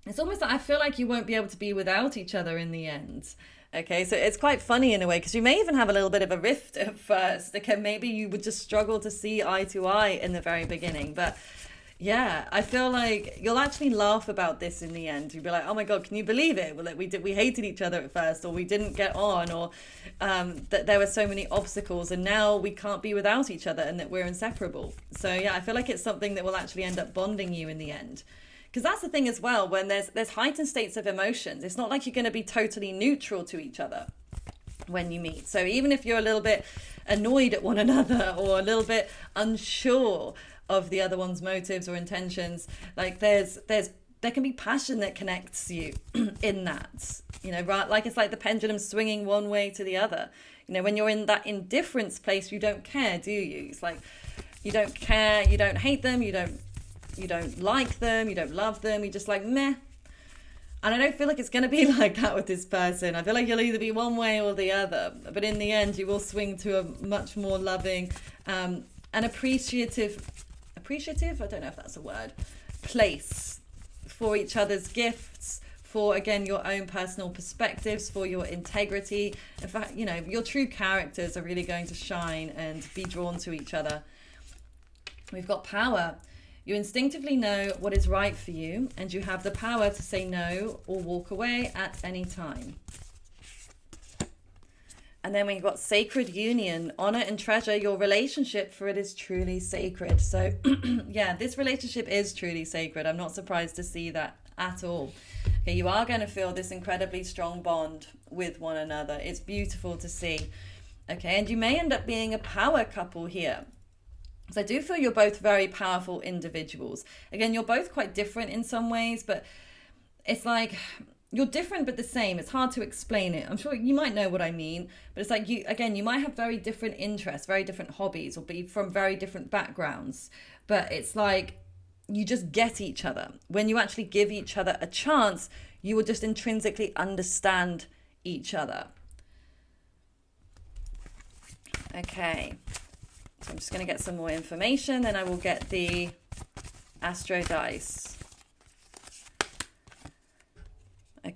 it's almost like I feel like you won't be able to be without each other in the end. Okay, so it's quite funny in a way, because you may even have a little bit of a rift at first. Okay, maybe you would just struggle to see eye to eye in the very beginning. But yeah, I feel like you'll actually laugh about this in the end. You'll be like, oh my God, can you believe it? Well, like we hated each other at first, or we didn't get on, or that there were so many obstacles, and now we can't be without each other, and that we're inseparable. So yeah, I feel like it's something that will actually end up bonding you in the end. Because that's the thing as well, when there's heightened states of emotions, it's not like you're going to be totally neutral to each other when you meet. So even if you're a little bit annoyed at one another, or a little bit unsure of the other one's motives or intentions, like there can be passion that connects you in that, you know, right? Like it's like the pendulum swinging one way to the other. You know, when you're in that indifference place, you don't care, do you? It's like you don't care, you don't hate them, you don't like them, you don't love them, you're just like meh. And I don't feel like it's going to be like that with this person. I feel like you'll either be one way or the other, but in the end you will swing to a much more loving and appreciative, I don't know if that's a word, place for each other's gifts, for again your own personal perspectives, for your integrity. In fact, you know, your true characters are really going to shine and be drawn to each other. We've got power. You instinctively know what is right for you, and you have the power to say no or walk away at any time. And then we've got sacred union. Honor and treasure your relationship, for it is truly sacred. So yeah, this relationship is truly sacred. I'm not surprised to see that at all. Okay, you are going to feel this incredibly strong bond with one another. It's beautiful to see. Okay, and you may end up being a power couple here. So I do feel you're both very powerful individuals. Again, you're both quite different in some ways, but it's like you're different but the same. It's hard to explain it. I'm sure you might know what I mean, but it's like you might have very different interests, very different hobbies, or be from very different backgrounds. But it's like you just get each other. When you actually give each other a chance, you will just intrinsically understand each other. Okay. So I'm just going to get some more information, then I will get the Astro Dice.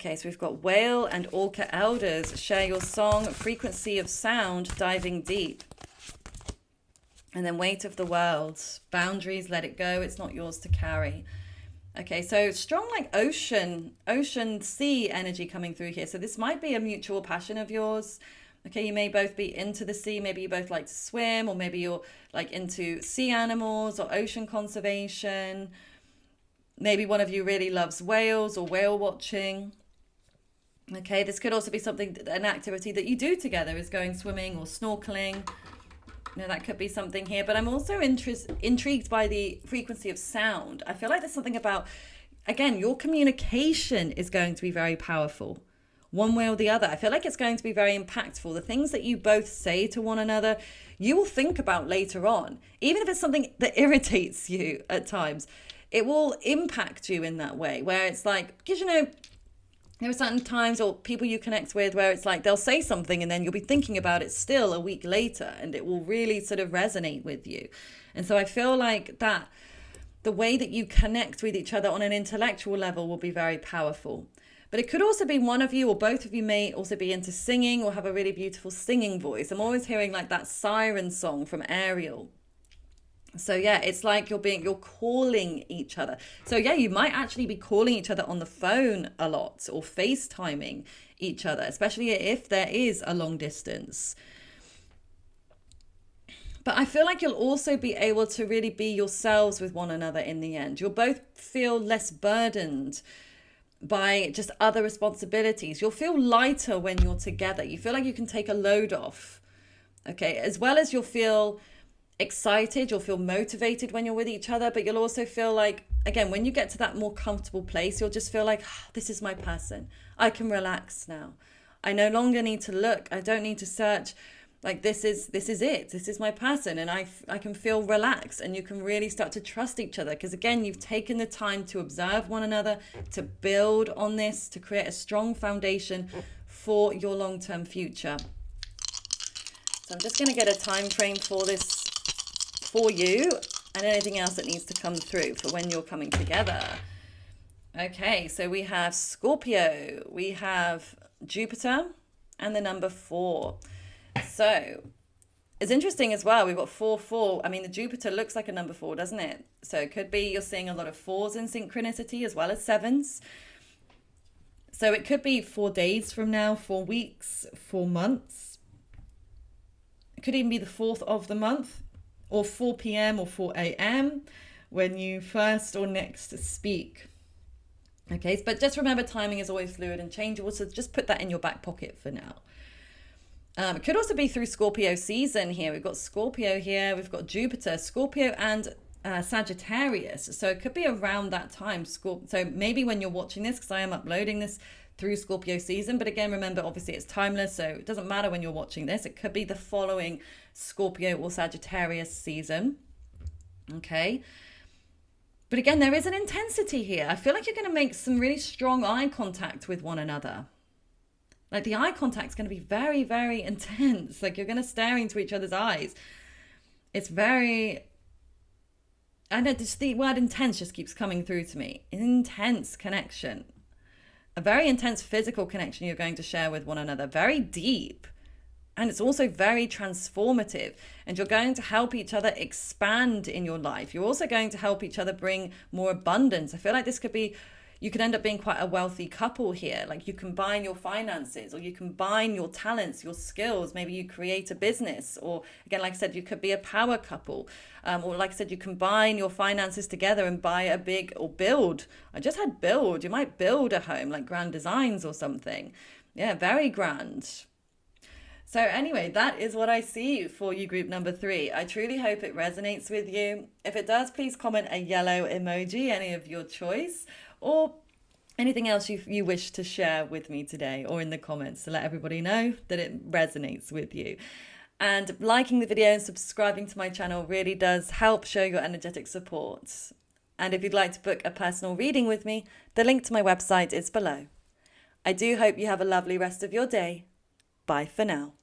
Okay, so we've got Whale and Orca Elders. Share your song, frequency of sound, diving deep. And then Weight of the World. Boundaries, let it go. It's not yours to carry. Okay, so strong like ocean sea energy coming through here. So this might be a mutual passion of yours. Okay, you may both be into the sea. Maybe you both like to swim, or maybe you're like into sea animals or ocean conservation. Maybe one of you really loves whales or whale watching. Okay, this could also be something, an activity that you do together, is going swimming or snorkeling. You know, that could be something here. But I'm also intrigued by the frequency of sound. I feel like there's something about, again, your communication is going to be very powerful, one way or the other. I feel like it's going to be very impactful. The things that you both say to one another, you will think about later on. Even if it's something that irritates you at times, it will impact you in that way, where it's like, because, you know, there are certain times or people you connect with where it's like they'll say something and then you'll be thinking about it still a week later, and it will really sort of resonate with you. And so I feel like that the way that you connect with each other on an intellectual level will be very powerful. But it could also be one of you or both of you may also be into singing or have a really beautiful singing voice. I'm always hearing like that siren song from Ariel. So yeah, it's like you're calling each other. So yeah, you might actually be calling each other on the phone a lot, or FaceTiming each other, especially if there is a long distance. But I feel like you'll also be able to really be yourselves with one another in the end. You'll both feel less burdened by just other responsibilities. You'll feel lighter when you're together. You feel like you can take a load off. Okay, as well as you'll feel excited, you'll feel motivated when you're with each other, but you'll also feel like, again, when you get to that more comfortable place, you'll just feel like, this is my person. I can relax now. I no longer need to look. I don't need to search. Like, this is it. This is my person. And I can feel relaxed, and you can really start to trust each other. Because again, you've taken the time to observe one another, to build on this, to create a strong foundation for your long-term future. So I'm just going to get a time frame for this for you, and anything else that needs to come through for when you're coming together. Okay, so we have Scorpio, we have Jupiter, and the number 4. So it's interesting as well. We've got 4. I mean, the Jupiter looks like a number 4, doesn't it? So it could be you're seeing a lot of 4s in synchronicity as well as 7s. So it could be 4 days from now, 4 weeks, 4 months. It could even be the 4th of the month, or 4 p.m. or 4 a.m. when you first or next speak. Okay, but just remember, timing is always fluid and changeable, so just put that in your back pocket for now. It could also be through Scorpio season here. We've got Scorpio here, we've got Jupiter, Scorpio and Sagittarius. So it could be around that time. So maybe when you're watching this, because I am uploading this through Scorpio season, but again, remember, obviously it's timeless, so it doesn't matter when you're watching this. It could be the following Scorpio or Sagittarius season. Okay. But again, there is an intensity here. I feel like you're going to make some really strong eye contact with one another. Like the eye contact is going to be very, very intense. Like you're going to stare into each other's eyes. It's very, I know just the word intense just keeps coming through to me. Intense connection. A very intense physical connection you're going to share with one another. Very deep. And it's also very transformative. And you're going to help each other expand in your life. You're also going to help each other bring more abundance. I feel like this could be, you could end up being quite a wealthy couple here. Like you combine your finances, or you combine your talents, your skills. Maybe you create a business, or again, like I said, you could be a power couple. Or like I said, you combine your finances together and buy a big, or build. I just had build. You might build a home, like Grand Designs or something. Yeah, very grand. So anyway, that is what I see for you, group number 3. I truly hope it resonates with you. If it does, please comment a yellow emoji, any of your choice, or anything else you wish to share with me today, or in the comments to let everybody know that it resonates with you. And liking the video and subscribing to my channel really does help show your energetic support. And if you'd like to book a personal reading with me, the link to my website is below. I do hope you have a lovely rest of your day. Bye for now.